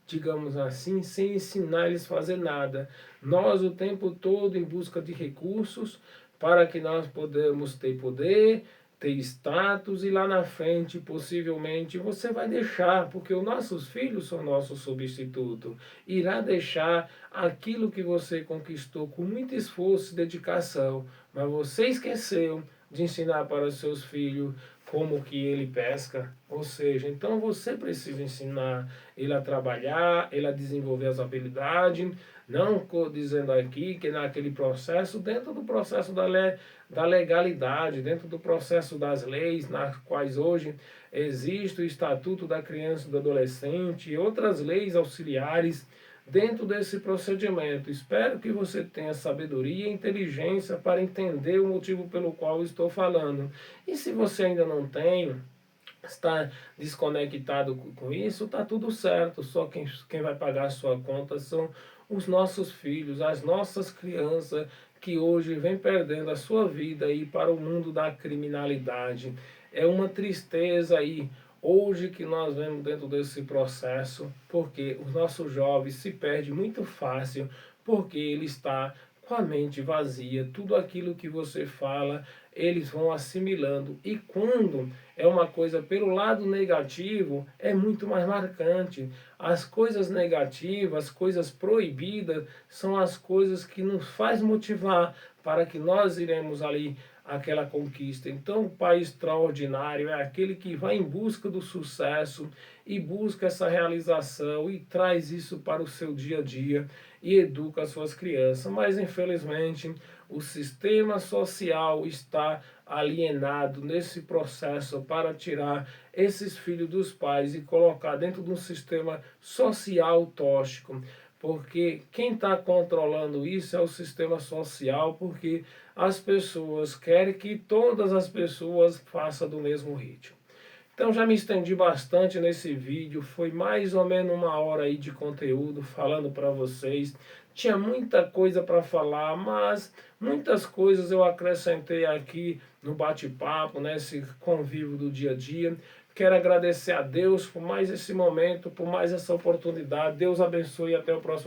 digamos assim, sem ensinar eles a fazer nada. Nós o tempo todo em busca de recursos para que nós podemos ter poder, ter status e lá na frente possivelmente você vai deixar, porque os nossos filhos são nosso substituto, irá deixar aquilo que você conquistou com muito esforço e dedicação, mas você esqueceu, de ensinar para os seus filhos como que ele pesca. Ou seja, então você precisa ensinar ele a trabalhar, ele a desenvolver as habilidades, não dizendo aqui que naquele processo, dentro do processo da legalidade, dentro do processo das leis, nas quais hoje existe o Estatuto da Criança e do Adolescente e outras leis auxiliares dentro desse procedimento. Espero que você tenha sabedoria e inteligência para entender o motivo pelo qual estou falando. E se você ainda não tem, está desconectado com isso, está tudo certo. Só quem vai pagar a sua conta são os nossos filhos, as nossas crianças que hoje vêm perdendo a sua vida aí para o mundo da criminalidade. É uma tristeza aí hoje que nós vemos dentro desse processo, porque os nossos jovens se perdem muito fácil, porque ele está com a mente vazia, tudo aquilo que você fala, eles vão assimilando. E quando é uma coisa pelo lado negativo, é muito mais marcante. As coisas negativas, as coisas proibidas, são as coisas que nos faz motivar para que nós iremos ali aquela conquista. Então, o pai extraordinário é aquele que vai em busca do sucesso e busca essa realização e traz isso para o seu dia a dia e educa as suas crianças. Mas, infelizmente, o sistema social está alienado nesse processo para tirar esses filhos dos pais e colocar dentro de um sistema social tóxico. Porque quem está controlando isso é o sistema social, porque as pessoas querem que todas as pessoas façam do mesmo ritmo. Então já me estendi bastante nesse vídeo, foi mais ou menos uma hora aí de conteúdo falando para vocês. Tinha muita coisa para falar, mas muitas coisas eu acrescentei aqui no bate-papo, nesse convívio do dia a dia. Quero agradecer a Deus por mais esse momento, por mais essa oportunidade. Deus abençoe e até o próximo.